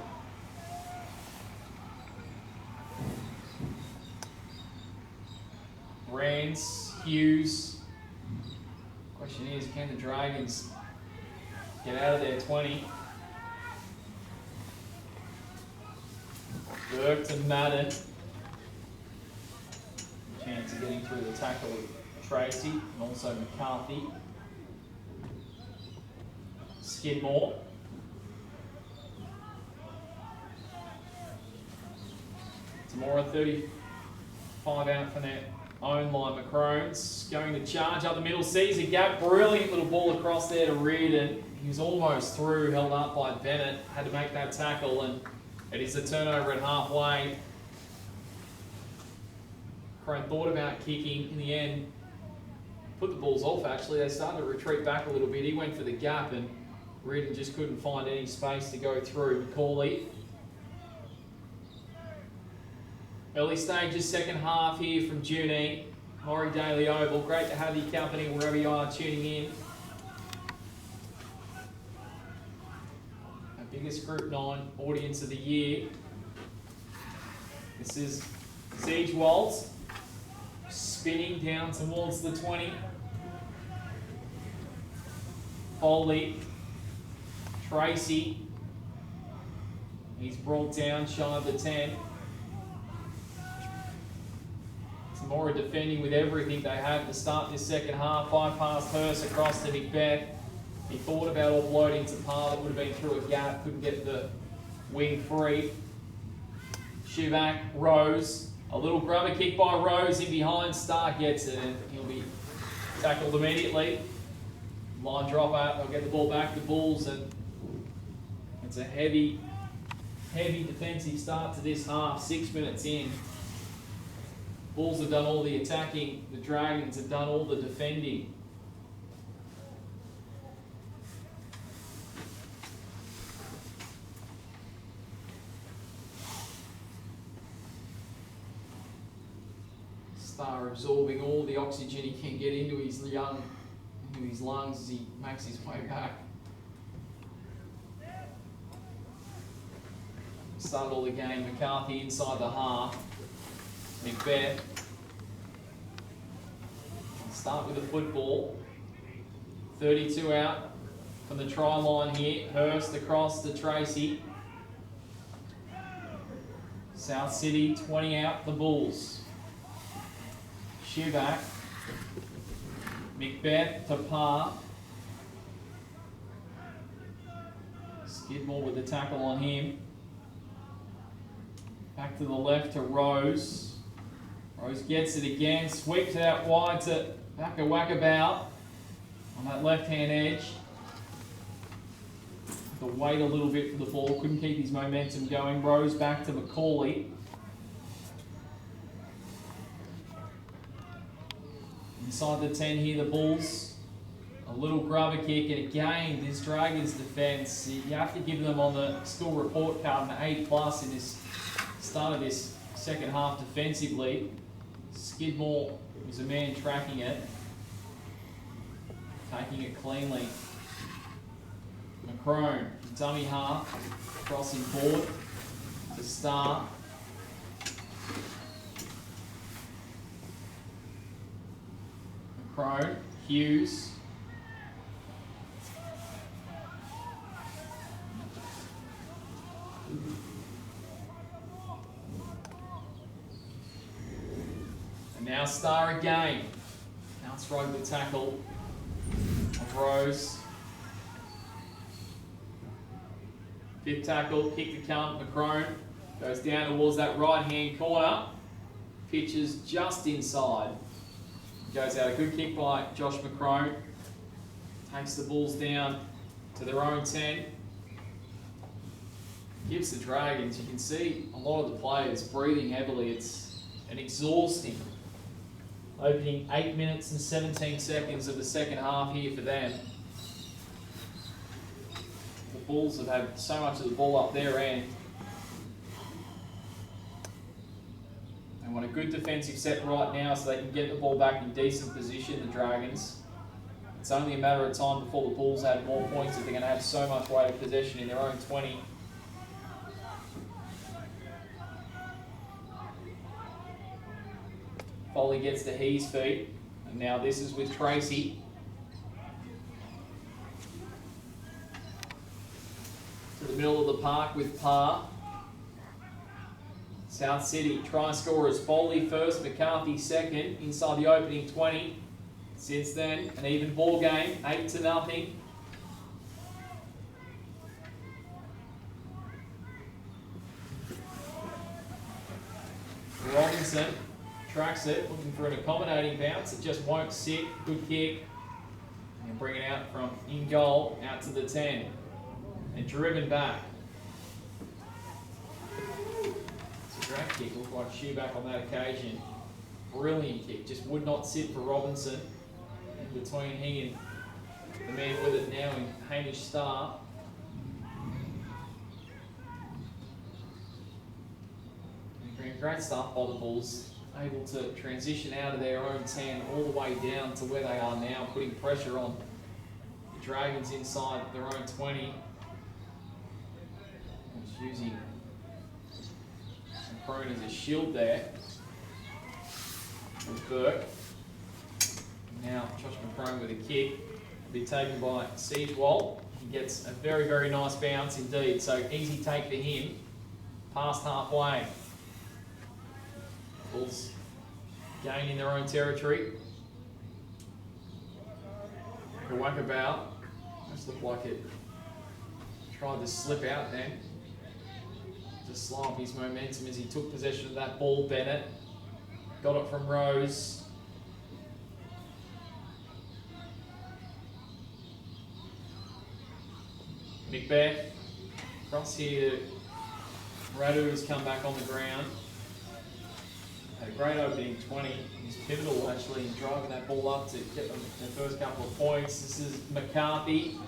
Rance, Hughes. Question is, can the Dragons get out of their 20? Burke to Madden. Chance of getting through the tackle with Tracy and also McCarthy. Skidmore. Temora 35 out from their own line. McCrone's going to charge up the middle, sees a gap, brilliant little ball across there to Reardon. He was almost through, held up by Bennett, had to make that tackle, and it is a turnover at halfway. Crone thought about kicking, in the end, put the balls off actually. They started to retreat back a little bit. He went for the gap and Reardon just couldn't find any space to go through. Macaulay. Early stages, second half here from Junee. Maury Daily Oval. Great to have your company wherever you are tuning in. Our biggest Group 9 audience of the year. This is Siege Waltz. Spinning down towards the 20. Foley. Tracy. He's brought down shy of the 10. Temora defending with everything they have to start this second half. Bypassed Hurst across to Macbeth. He thought about offloading to Parr, that would have been through a gap, couldn't get the wing free. Shivak, Rose. A little grubber kick by Rose in behind. Stark gets it and he'll be tackled immediately. Line drop out, they'll get the ball back to Bulls, and it's a heavy defensive start to this half, 6 minutes in. Bulls have done all the attacking, the Dragons have done all the defending. Star absorbing all the oxygen he can get into his lungs as he makes his way back. Started all the game, McCarthy inside the half. Macbeth. Start with the football. 32 out from the try line here. Hurst across to Tracy. South City 20 out, the Bulls. Shivak. Macbeth to Parr. Skidmore with the tackle on him. Back to the left to Rose. Rose gets it again, sweeps it out wide to Wackabout on that left-hand edge. Had to wait a little bit for the ball, couldn't keep his momentum going. Rose back to Macaulay. Inside the 10 here, the Bulls. A little grubber kick, and again, this Dragons defence, you have to give them on the school report card an A+ in this start of this second half defensively. Skidmore was a man tracking it, taking it cleanly. McCrone, dummy half, crossing forward to Star. McCrone, Hughes. Now Star again. Outstroke the tackle of Rose. Fifth tackle, kick to come. McCrone goes down towards that right-hand corner. Pitches just inside. Goes out a good kick by Josh McCrone. Takes the Bulls down to their own 10. Gives the Dragons, you can see a lot of the players breathing heavily. It's an exhausting opening 8 minutes and 17 seconds of the second half here for them. The Bulls have had so much of the ball up their end. They on a good defensive set right now so they can get the ball back in decent position, the Dragons. It's only a matter of time before the Bulls add more points if they're going to have so much weight of possession in their own 20. Foley gets to his feet, and now this is with Tracy. To the middle of the park with Parr. South City try scorers, Foley first, McCarthy second, inside the opening 20. Since then, an even ball game, 8-0. Robinson tracks it, looking for an accommodating bounce. It just won't sit. Good kick. And bring it out from in goal, out to the 10. And driven back. It's a great kick. Looked like shoe back on that occasion. Brilliant kick. Just would not sit for Robinson. In between he and the man with it now in Hamish Starr. Great stuff by the Bulls, able to transition out of their own 10 all the way down to where they are now, putting pressure on the Dragons inside their own 20. Just using Crone as a shield there with Burke. Now Josh McCrone with a kick, will be taken by Siegewald. He gets a very, very nice bounce indeed, so easy take for him, past halfway. Bulls gain in their own territory. A whack about. Just looked like it tried to slip out then. Just slow up his momentum as he took possession of that ball. Bennett got it from Rose. Macbeth across here. Radu has come back on the ground. Had a great opening 20. He's pivotal actually in driving that ball up to get them the first couple of points. This is McCarthy.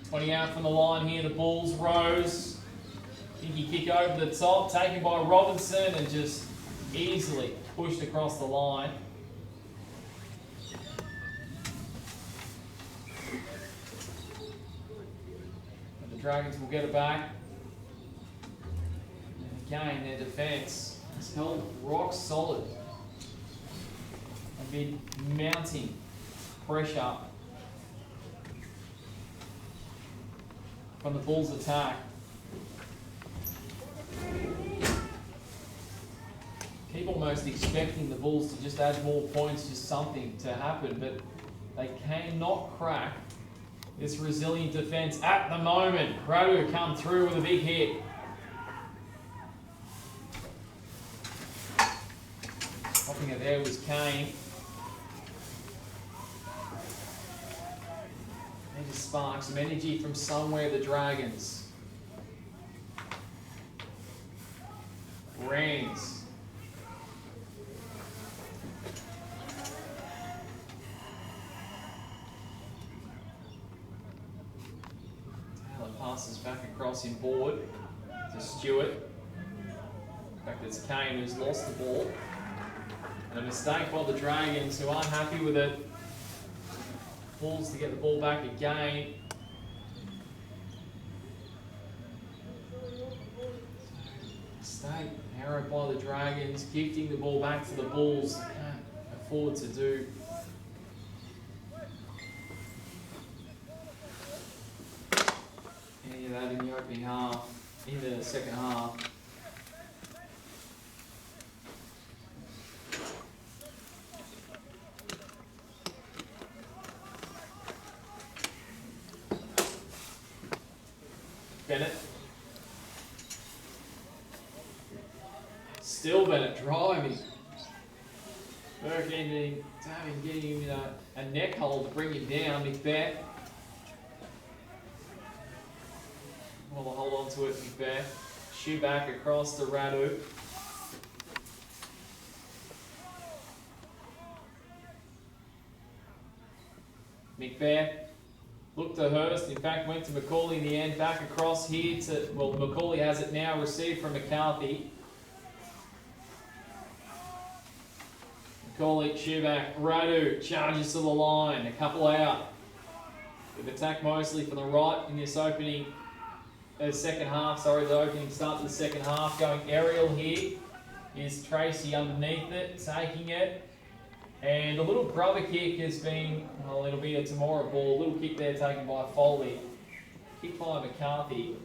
20 out from the line here, the Bulls. Rose. Dinky kick over the top, taken by Robinson and just easily pushed across the line. And the Dragons will get it back. Again, their defence has held rock solid amid mounting pressure from the Bulls' attack. Keep almost expecting the Bulls to just add more points, just something to happen, but they cannot crack this resilient defence at the moment. Radu come through with a big hit. Popping it there was Kane. They just spark some energy from somewhere, the Dragons. Rains. Taylor passes back across in board to Stewart. In fact, it's Kane who's lost the ball. A mistake by the Dragons, who aren't happy with it. Bulls to get the ball back again. Mistake, arrow by the Dragons, gifting the ball back to the Bulls. They can't afford to do. Any of that in the opening half, in the second half. Bennett. Still Bennett driving. Burke ending, getting him a neck hold to bring him down. Macbeth. Well, to hold on to it, Macbeth. Shoe back across to Radu. Macbeth Looked to Hurst, in fact went to McCauley in the end, back across here to, well, McCauley has it now, received from McCarthy. McCauley, Schuback, Radu, charges to the line, a couple out. They've attacked mostly from the right in this opening, second half, sorry, the opening start to the second half. Going aerial here is Tracy underneath it, taking it. And a little brother kick has been, well, it'll be a Temora ball. A little kick there taken by Foley. Kick by McCarthy.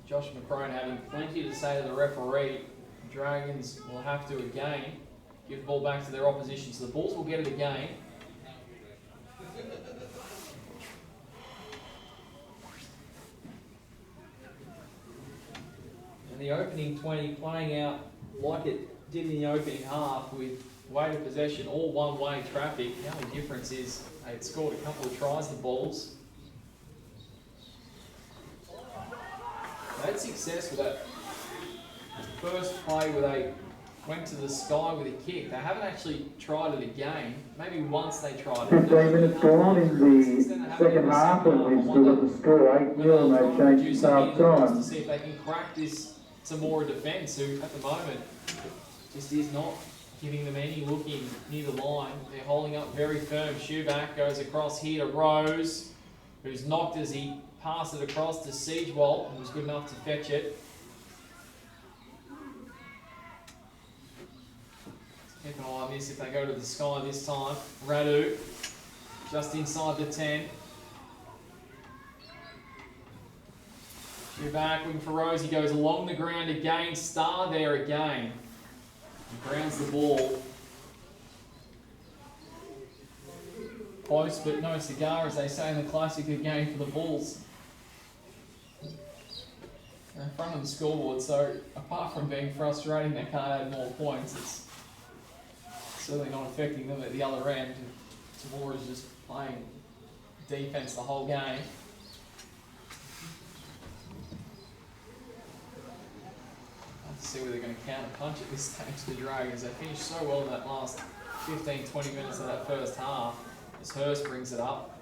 Josh McCrone having plenty to say to the referee. The Dragons will have to again give the ball back to their opposition, so the Bulls will get it again. And the opening 20 playing out like it did in the opening half with weight of possession, all one-way traffic. The only difference is they'd scored a couple of tries, the Bulls. They had success with that first play where they went to the sky with a kick. They haven't actually tried it again. Maybe once they tried it. 15 minutes gone in the second half, and we've still got the score 8-0, and they've changed half time. To see if they can crack this Temora defence, who at the moment just is not giving them any looking near the line. They're holding up very firm. Schuback goes across here to Rose, who's knocked as he passed it across to Siegewald, who was good enough to fetch it. Keep an eye on this if they go to the sky this time. Radu, just inside the 10. Schuback, wing for Rose. He goes along the ground again. Star there again. He grounds the ball. Close but no cigar, as they say in the classic again for the Bulls. They're in front of the scoreboard, so apart from being frustrating, they can't add more points. It's certainly not affecting them at the other end. Temora is just playing defence the whole game. Let's see where they're going to counter punch at this stage, the Dragons. They finished so well in that last 15-20 minutes of that first half, as Hurst brings it up.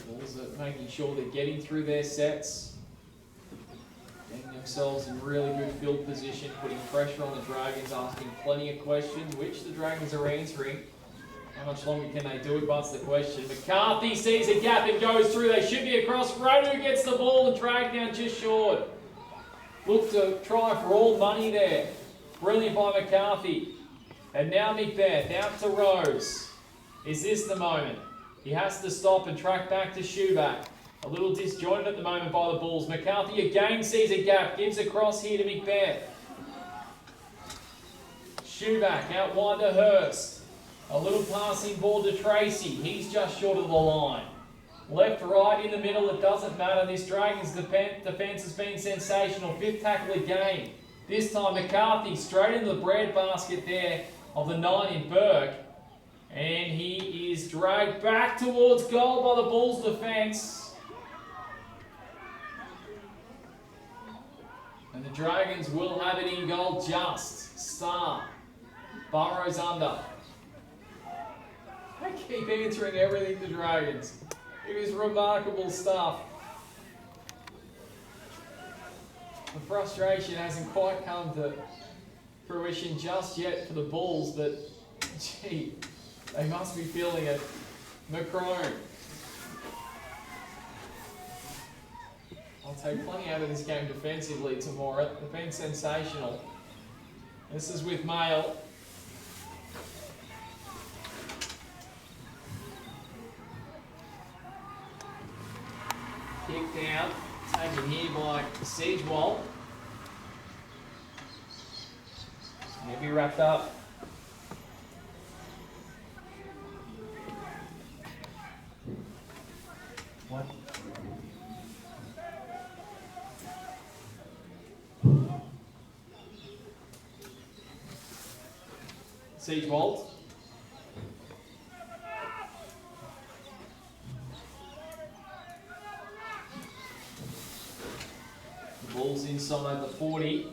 Bulls are making sure they're getting through their sets, getting themselves in really good field position, putting pressure on the Dragons, asking plenty of questions, which the Dragons are answering. How much longer can they do it? That's the question. McCarthy sees a gap and goes through. They should be across. Radu gets the ball and dragged down just short. Look to try for all money there. Brilliant by McCarthy. And now Macbeth out to Rose. Is this the moment? He has to stop and track back to Schuback. A little disjointed at the moment by the Bulls. McCarthy again sees a gap. Gives across here to Macbeth. Schuback out wide to Hurst. A little passing ball to Tracy. He's just short of the line. Left, right, in the middle, it doesn't matter. This Dragons defence has been sensational. Fifth tackle of the game. This time McCarthy straight into the breadbasket there of the 9 in Burke. And he is dragged back towards goal by the Bulls defence. And the Dragons will have it in goal just. Star. Burrows under. They keep answering everything, the Dragons. It is remarkable stuff. The frustration hasn't quite come to fruition just yet for the Bulls, but gee, they must be feeling it. McCrone. I'll take plenty out of this game defensively tomorrow. They've been sensational. This is with Mail. Kicked out, taken here by Siegewald. He'll be wrapped up. What? Siege Walt. The ball's inside the 40.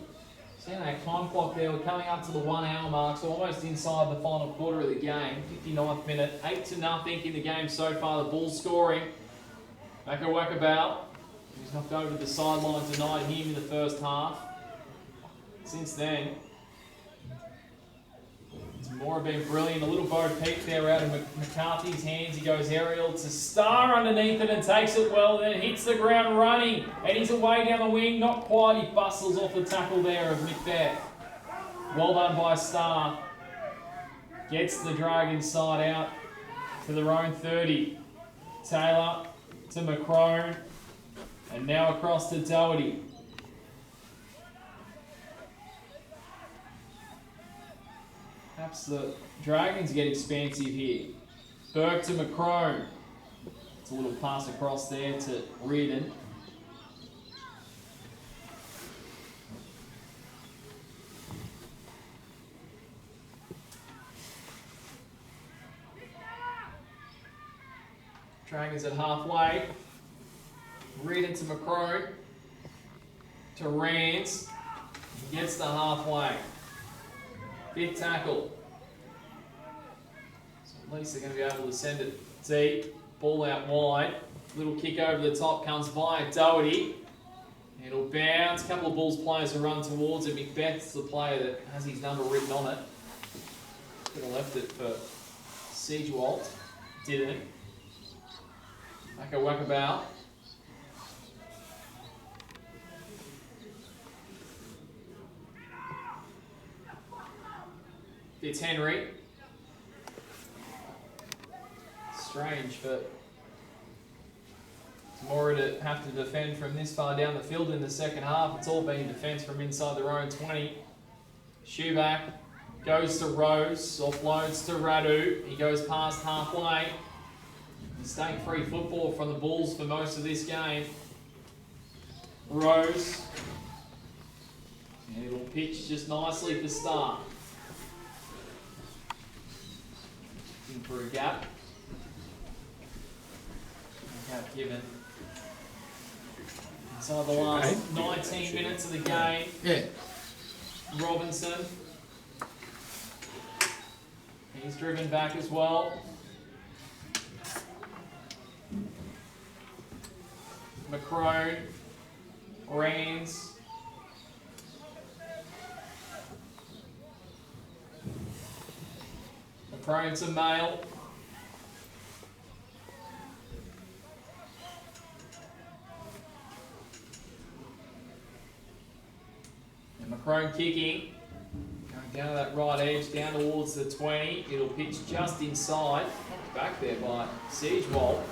See that time clock there, we're coming up to the 1 hour mark, so almost inside the final quarter of the game. 59th minute, 8-0 in the game so far. The Bulls scoring. Mako Wackabout, who's knocked over the sideline, denied him in the first half. Since then, Temora been brilliant. A little bow peep there out of McCarthy's hands. He goes aerial to Star underneath it and takes it well, then hits the ground running. And he's away down the wing, not quite. He bustles off the tackle there of Macbeth. Well done by Star. Gets the Dragons side out to their own 30. Taylor to Macrone. And now across to Doherty. Perhaps the Dragons get expansive here. Burke to Macrone. It's a little pass across there to Reardon. Dragons at halfway. Reardon to Macrone. To Rands. He gets the halfway. Big tackle. So at least they're going to be able to send it deep. Ball out wide. Little kick over the top comes by Doherty. It'll bounce. A couple of Bulls players will run towards it. Macbeth's the player that has his number written on it. Could have left it for Siege Walt. Didn't. Mako Wackabout. Fitzhenry. Strange for Temora to have to defend from this far down the field in the second half. It's all been defence from inside their own 20. Shoeback goes to Rose, offloads to Radu. He goes past halfway. Mistake-free football from the Bulls for most of this game. Rose. And it'll pitch just nicely for Star. In for a gap. Gap given. Inside the last 19 minutes of the game. Yeah. Robinson. He's driven back as well. Macrone. Rands. Macrone to Mail. And Macrone kicking. Going down to that right edge, down towards the 20. It'll pitch just inside. Back there by Siege Walt.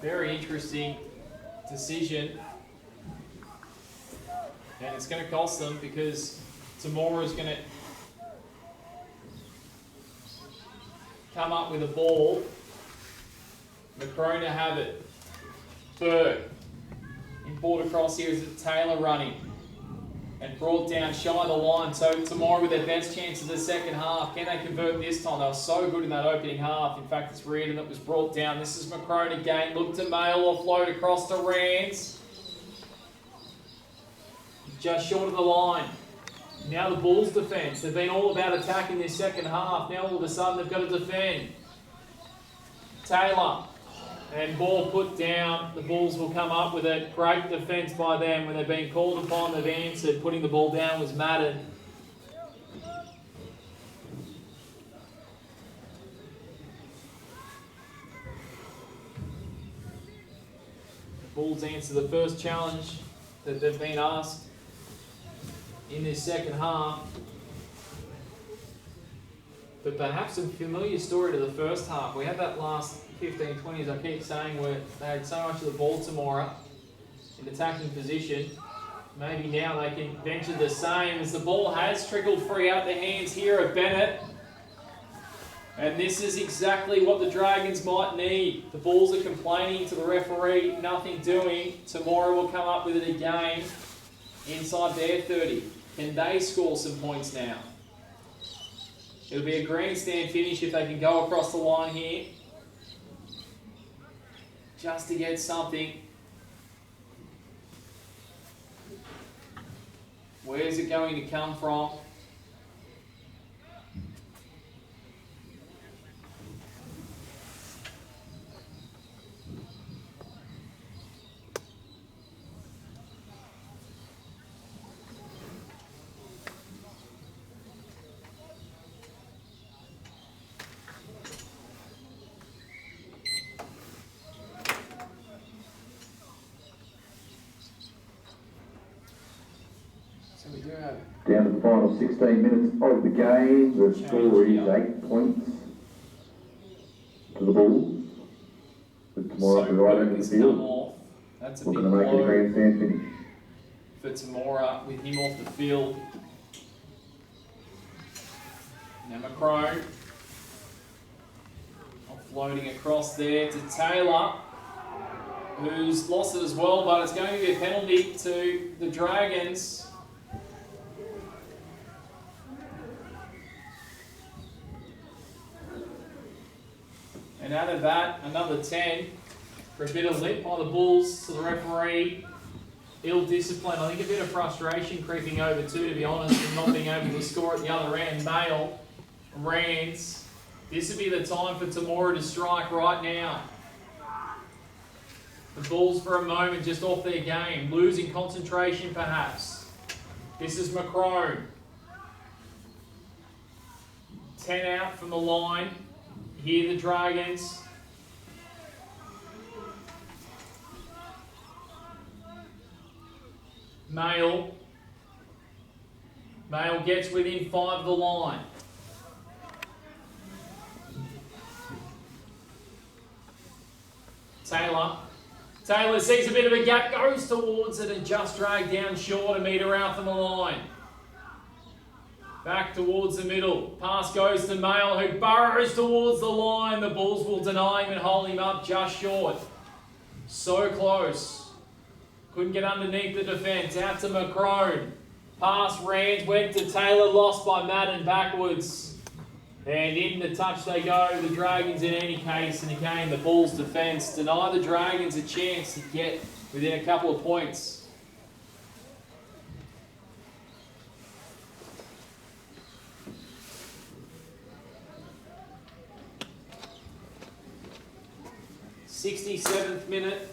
Very interesting decision. And it's going to cost them because Temora is going to come up with a ball. Macrone to have it. Third. Ball across here is Taylor running. And brought down shy of the line. So Temora with their best chance of the second half. Can they convert this time? They were so good in that opening half. In fact, it's Reardon that was brought down. This is Macrone again. Look to Mail, offload across to Rands. Just short of the line. Now the Bulls defence. They've been all about attacking this second half. Now all of a sudden they've got to defend. Taylor. And ball put down. The Bulls will come up with it. Great defence by them. When they've been called upon, they've answered. Putting the ball down was Madden. Bulls answer the first challenge that they've been asked in this second half. But perhaps a familiar story to the first half. We had that last 15-20, as I keep saying, where they had so much of the ball Temora in attacking position. Maybe now they can venture the same as the ball has trickled free out the hands here of Bennett. And this is exactly what the Dragons might need. The Bulls are complaining to the referee, nothing doing. Temora will come up with it again inside their 30. Can they score some points now? It'll be a grandstand finish if they can go across the line here. Just to get something. Where's it going to come from? So we do have Down to the final 16 minutes of the game. The score is 8 points to the Bulls. With Temora providing the has field. come off. That's a We're big going to make it a blow grandstand finish. for Temora with him off the field. Now McCrone offloading across there to Taylor, who's lost it as well, but it's going to be a penalty to the Dragons. And out of that, another 10 for a bit of lip by the Bulls to the referee. Ill discipline, I think a bit of frustration creeping over too, to be honest, and not being able to score at the other end. Bale, Rands, this would be the time for Temora to strike right now. The Bulls for a moment just off their game, losing concentration perhaps. This is McCrone. 10 out from the line. Here the Dragons. Mail gets within 5 of the line. Taylor sees a bit of a gap, goes towards it and just dragged down short, a metre out from the line. Back towards the middle. Pass goes to Mail, who burrows towards the line. The Bulls will deny him and hold him up just short. So close. Couldn't get underneath the defence. Out to McCrone. Pass Rands, went to Taylor, lost by Madden backwards. And in the touch they go. The Dragons in any case. And again, the Bulls defence deny the Dragons a chance to get within a couple of points. '67th minute.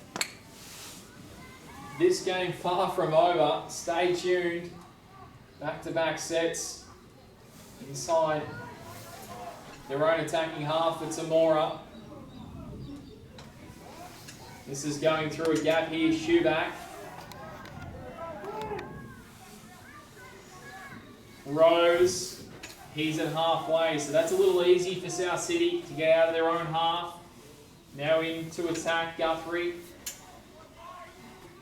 This game far from over. Stay tuned. Back-to-back sets inside their own attacking half for Temora. This is going through a gap here. Shoeback. Rose. He's at halfway, so that's a little easy for South City to get out of their own half. Now into attack, Guthrie.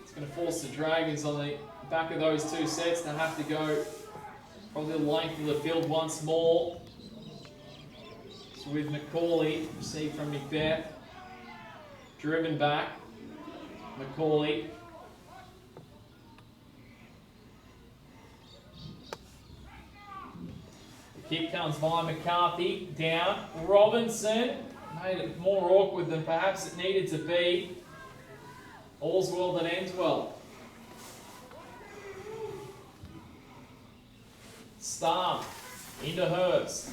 It's going to force the Dragons on the back of those two sets to have to go probably the length of the field once more. So with McCauley, received from Macbeth. Driven back. McCauley. The kick comes via McCarthy. Down. Robinson. Made it more awkward than perhaps it needed to be. All's well that ends well. Starr into Hurst.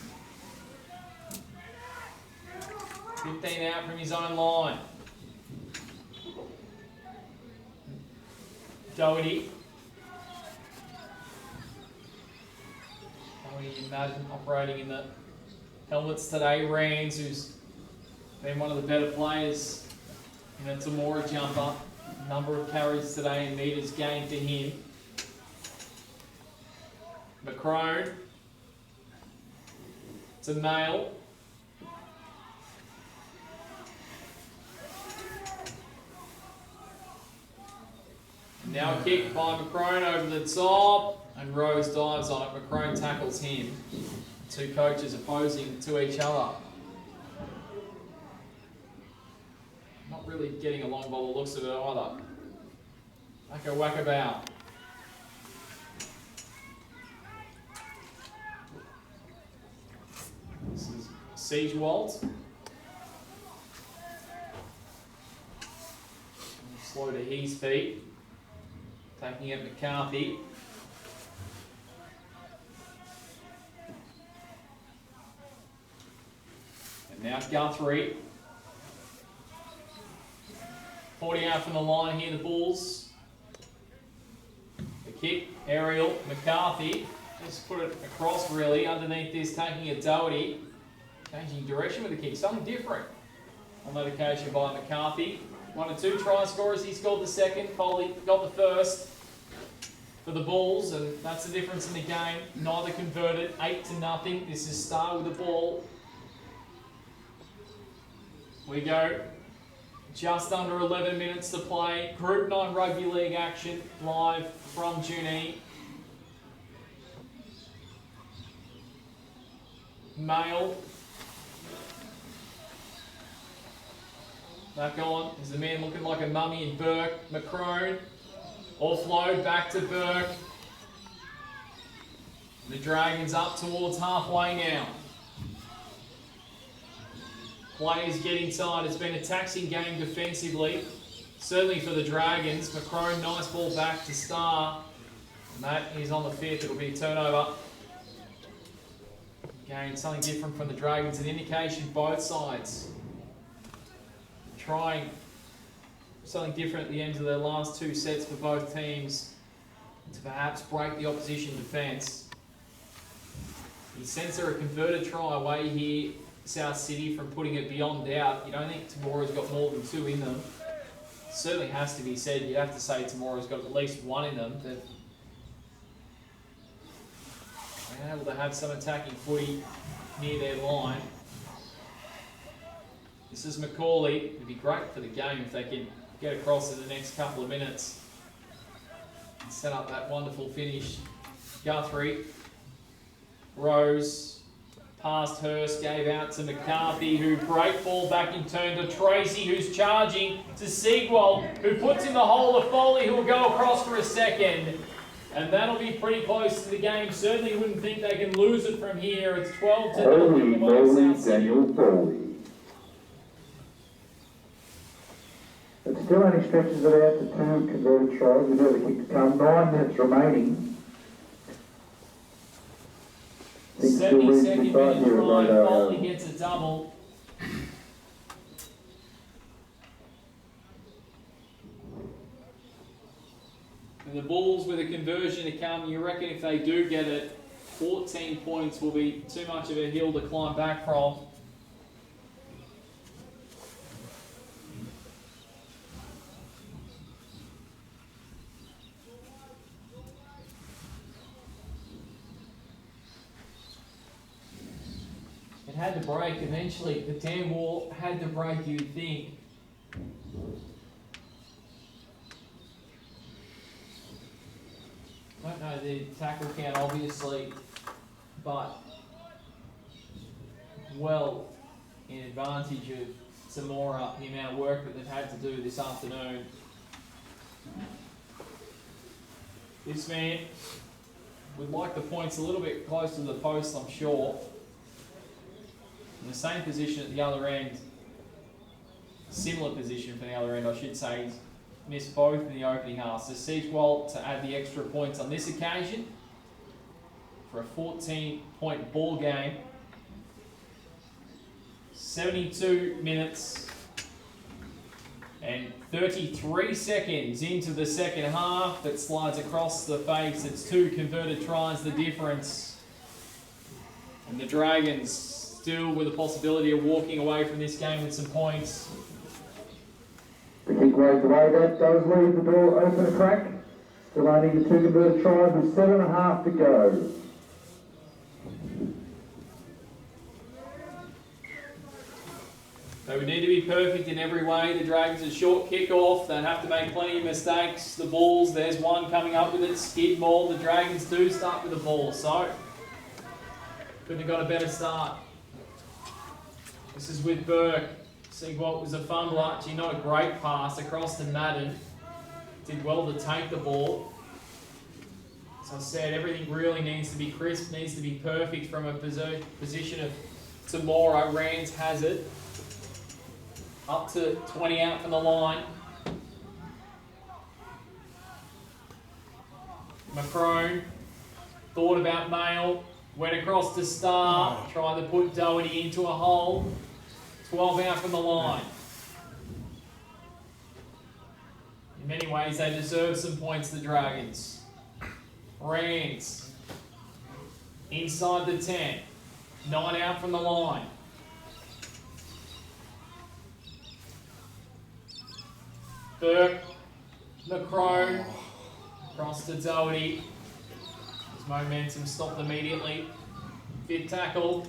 15 out from his own line. Doherty. You imagine operating in the helmets today. Rands, who's been one of the better players in a Temora jumper. Number of carries today and metres gained for him. McCrone to Mail. Now a kick by McCrone over the top, and Rose dives on it. McCrone tackles him. Two coaches opposing to each other. Not really getting along by the looks of it either. Wacko wackabout. Siegewald. Slow to his feet. Taking it McCarthy. And now Guthrie. 40 out from the line here, the Bulls. The kick, aerial, McCarthy. Just put it across really, underneath this, taking it Doherty. Changing direction with the kick, something different on that occasion by McCarthy. 1 and 2 try scorers, he scored the second, Foley got the first for the Bulls, and that's the difference in the game. Neither converted, 8-0. This is Star with the ball. We go just under 11 minutes to play. Group 9 Rugby League action live from Junee. Mail. Back on is the man looking like a mummy in Burke. McCrone. Offload back to Burke. The Dragons up towards halfway now. Players get inside. It's been a taxing game defensively. Certainly for the Dragons. McCrone, nice ball back to Star. And that is on the 5th. It'll be a turnover. Again, something different from the Dragons. An indication both sides trying something different at the end of their last 2 sets for both teams to perhaps break the opposition defence. You sense there a converted try away here, South City, from putting it beyond doubt. You don't think Temora's got more than 2 in them. It certainly has to be said. You'd have to say Temora's got at least 1 in them. They're able to have some attacking footy near their line. This is Macaulay. It'd be great for the game if they can get across in the next couple of minutes and set up that wonderful finish. Guthrie. Rose. Past Hurst. Gave out to McCarthy, who break ball back in turn to Tracy, who's charging to Siegwald, who puts in the hole of Foley, who will go across for a second. And that'll be pretty close to the game. Certainly wouldn't think they can lose it from here. It's 12-0 Foley, Daniel Foley. It still only stretches it out to 2 converted tries. We do have a kick to come. 9 minutes remaining. 72nd minute try. Foley gets a double. And the Bulls with a conversion to come. You reckon if they do get it, 14 points will be too much of a hill to climb back from. It had to break eventually. The damn wall had to break, you'd think. I don't know the tackle count, obviously, but well in advantage of Temora, the amount of work that they've had to do this afternoon. This man would like the points a little bit closer to the post, I'm sure. In the same position at the other end, similar position for the other end, I should say. He's missed both in the opening half. So Siegewald to add the extra points on this occasion for a 14-point ball game. 72 minutes and 33 seconds into the second half. That slides across the face. It's 2 converted tries, the difference. And the Dragons still with the possibility of walking away from this game with some points. The kick waves away. That does leave the door open a crack. Still only the 2 converted tries with 7.5 to go. They would need to be perfect in every way. The Dragons a short kick-off. They'd have to make plenty of mistakes. The Bulls, there's one coming up with it. Skidmore. The Dragons do start with the ball, so couldn't have got a better start. This is with Burke. See what was a fumbler. Actually, not a great pass across to Madden. Did well to take the ball. As I said, everything really needs to be crisp, needs to be perfect from a position of Temora. Rands has it. Up to 20 out from the line. Macron thought about Mail. Went across to Star. Trying to put Doherty into a hole. 12 out from the line. In many ways, they deserve some points, the Dragons. Rands. Inside the 10. 9 out from the line. Burke. Macron. Across to Doherty. His momentum stopped immediately. Fit tackle.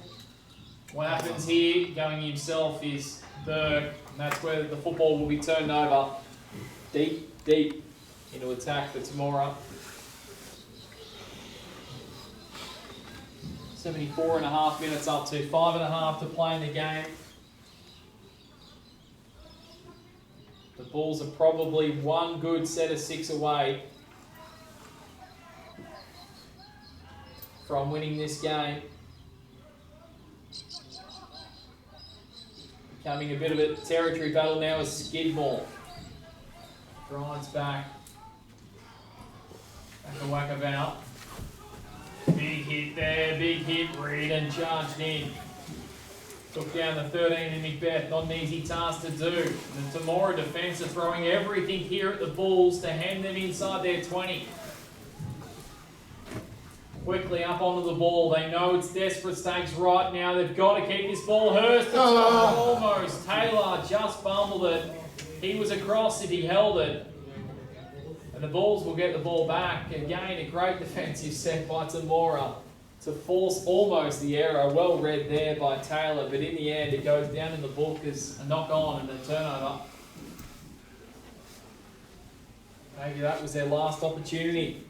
What happens here, going himself, is Burke. And that's where the football will be turned over. Deep, deep into attack for Temora. 74.5 minutes up to 5.5 to play in the game. The Bulls are probably one good set of 6 away from winning this game. Becoming a bit of a territory battle now as Skidmore drives back. Back a whack about. Big hit there, big hit. Reardon charged in. Took down the 13 in Macbeth. Not an easy task to do. The Temora defence are throwing everything here at the Bulls to hand them inside their 20. Quickly up onto the ball. They know it's desperate stakes right now. They've got to keep this ball. Hurst, the top almost. Taylor just bumbled it. He was across if he held it. And the Bulls will get the ball back. Again, a great defensive set by Temora to force almost the error. Well read there by Taylor, but in the end it goes down in the book as a knock on and a turnover. Maybe that was their last opportunity.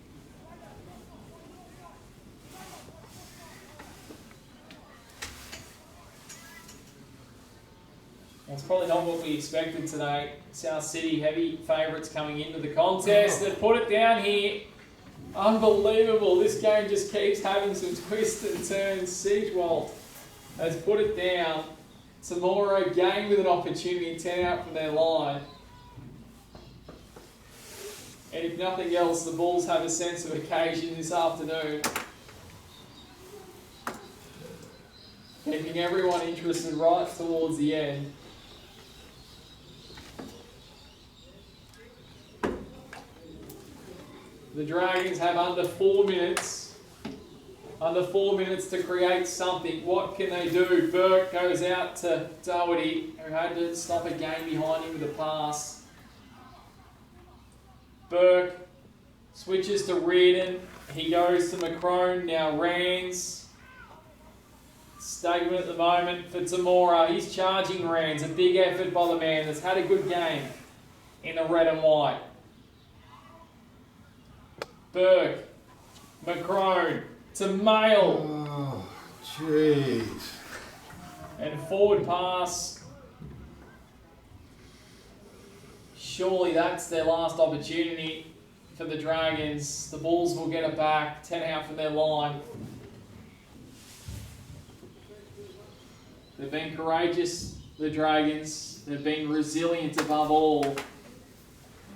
Well, it's probably not what we expected today. South City heavy favourites coming into the contest. They've put it down here. Unbelievable. This game just keeps having some twists and turns. Siegewald has put it down. Temora again with an opportunity, 10 out from their line. And if nothing else, the Bulls have a sense of occasion this afternoon. Keeping everyone interested right towards the end. The Dragons have under 4 minutes. Under 4 minutes to create something. What can they do? Burke goes out to Doherty, who had to stop a game behind him with a pass. Burke switches to Reardon. He goes to Macron. Now Rands. Statement at the moment for Temora. He's charging Rands. A big effort by the man that's had a good game in the red and white. Burke, Macron to Mail. Oh, jeez. And forward pass. Surely that's their last opportunity for the Dragons. The Bulls will get it back. 10 out from their line. They've been courageous, the Dragons. They've been resilient above all.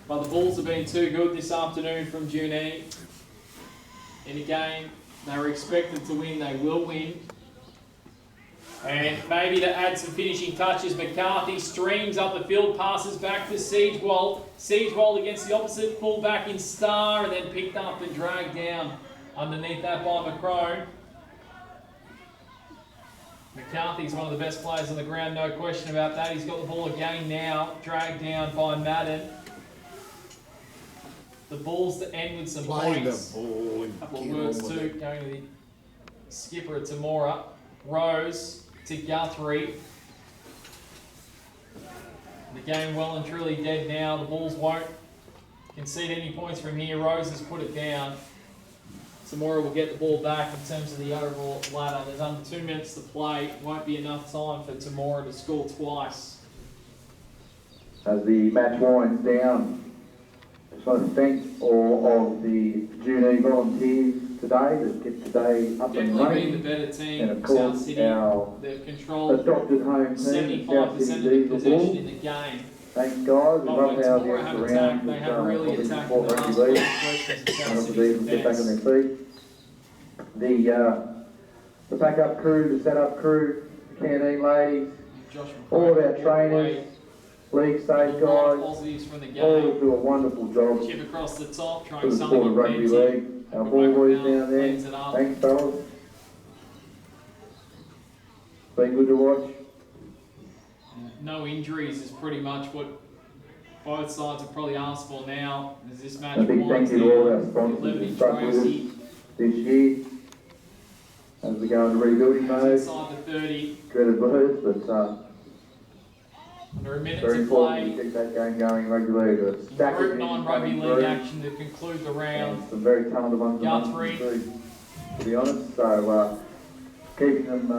But the Bulls have been too good this afternoon from Junee. In a game they were expected to win, they will win. And maybe to add some finishing touches, McCarthy streams up the field, passes back to Siegewald. Siegewald against the opposite fullback in Star, and then picked up and dragged down underneath that by Macron. McCarthy's one of the best players on the ground, no question about that. He's got the ball again now, dragged down by Madden. The Bulls to end with some points. The ball and a couple of words too, going to the skipper at Temora. Rose to Guthrie. The game well and truly dead now. The Bulls won't concede any points from here. Rose has put it down. Temora will get the ball back in terms of the overall ladder. There's under 2 minutes to play. Won't be enough time for Temora to score twice. As the match winds down, Just want to thank all of the June volunteers today that get today up and Definitely running. been the better team. And of South course, City, our they've controlled adopted home team, 75% South of City the Diesel possession Bull. in the game. Thanks guys, we But love when how Temora the have extra attacked, round they have really obviously attacked in support the rugby last league. 20 questions of South And City's obviously get back on defence. their feet. The backup crew, the setup crew, the canteen ladies, Josh all of our McCray, trainers, league safe a lot of guys, positives from the all game. do a wonderful job Chip across the top, for trying the something sport of rugby inventive. league. Our ball boys down there, Cleans it up. thanks fellas. Been good to watch. No injuries is pretty much what both sides have probably asked for now. As this match A big thank you to all our sponsors who Liberty stuck with us Tracy this year as we go into rebuilding mode. inside the 30. Dreaded words, but Under a minute very to important play. to keep that game going in rugby league. A stack of Group games 9 rugby coming league through, action to conclude the round. and some very talented ones amongst Guthrie. them too, to be honest. So keeping them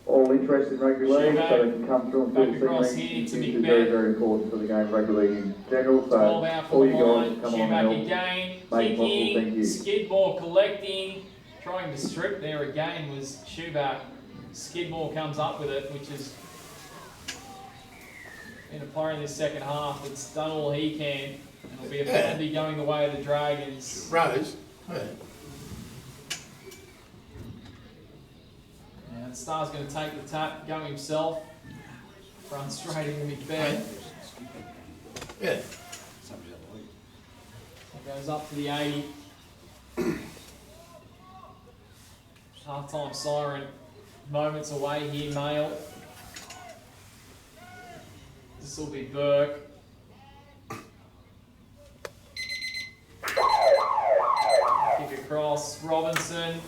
all interested in rugby league so they can come through and feel Back across the here to is Big very, Ben. very important for the game of rugby league in general. 12 So out all from you the guys line. that come along Shoeback and help again. make it possible, thank Kicking. you. Skidmore collecting. Trying to strip there again was Shoeback. Skidmore comes up with it, which is in a player in this second half that's done all he can. And it'll be a penalty going the way of the Dragons. Rose. Yeah. And Star's going to take the tap, go himself. Run straight into mid-bed. Yeah. Goes up to the 80. Half-time siren. Moments away here, Mail. This will be Burke. Kick across. Robinson.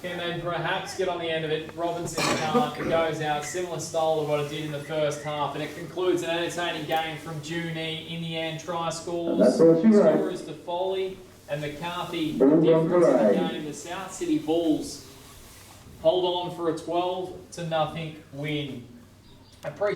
Can they perhaps get on the end of it? Robinson can't. It goes out. Similar style to what it did in the first half. And it concludes an entertaining game from Junee. In the end, try scores. And that's all she wrote. Scorers to Foley and McCarthy. Bulls on Difference in the parade. game. The South City Bulls hold on for a 12-0 win. I appreciate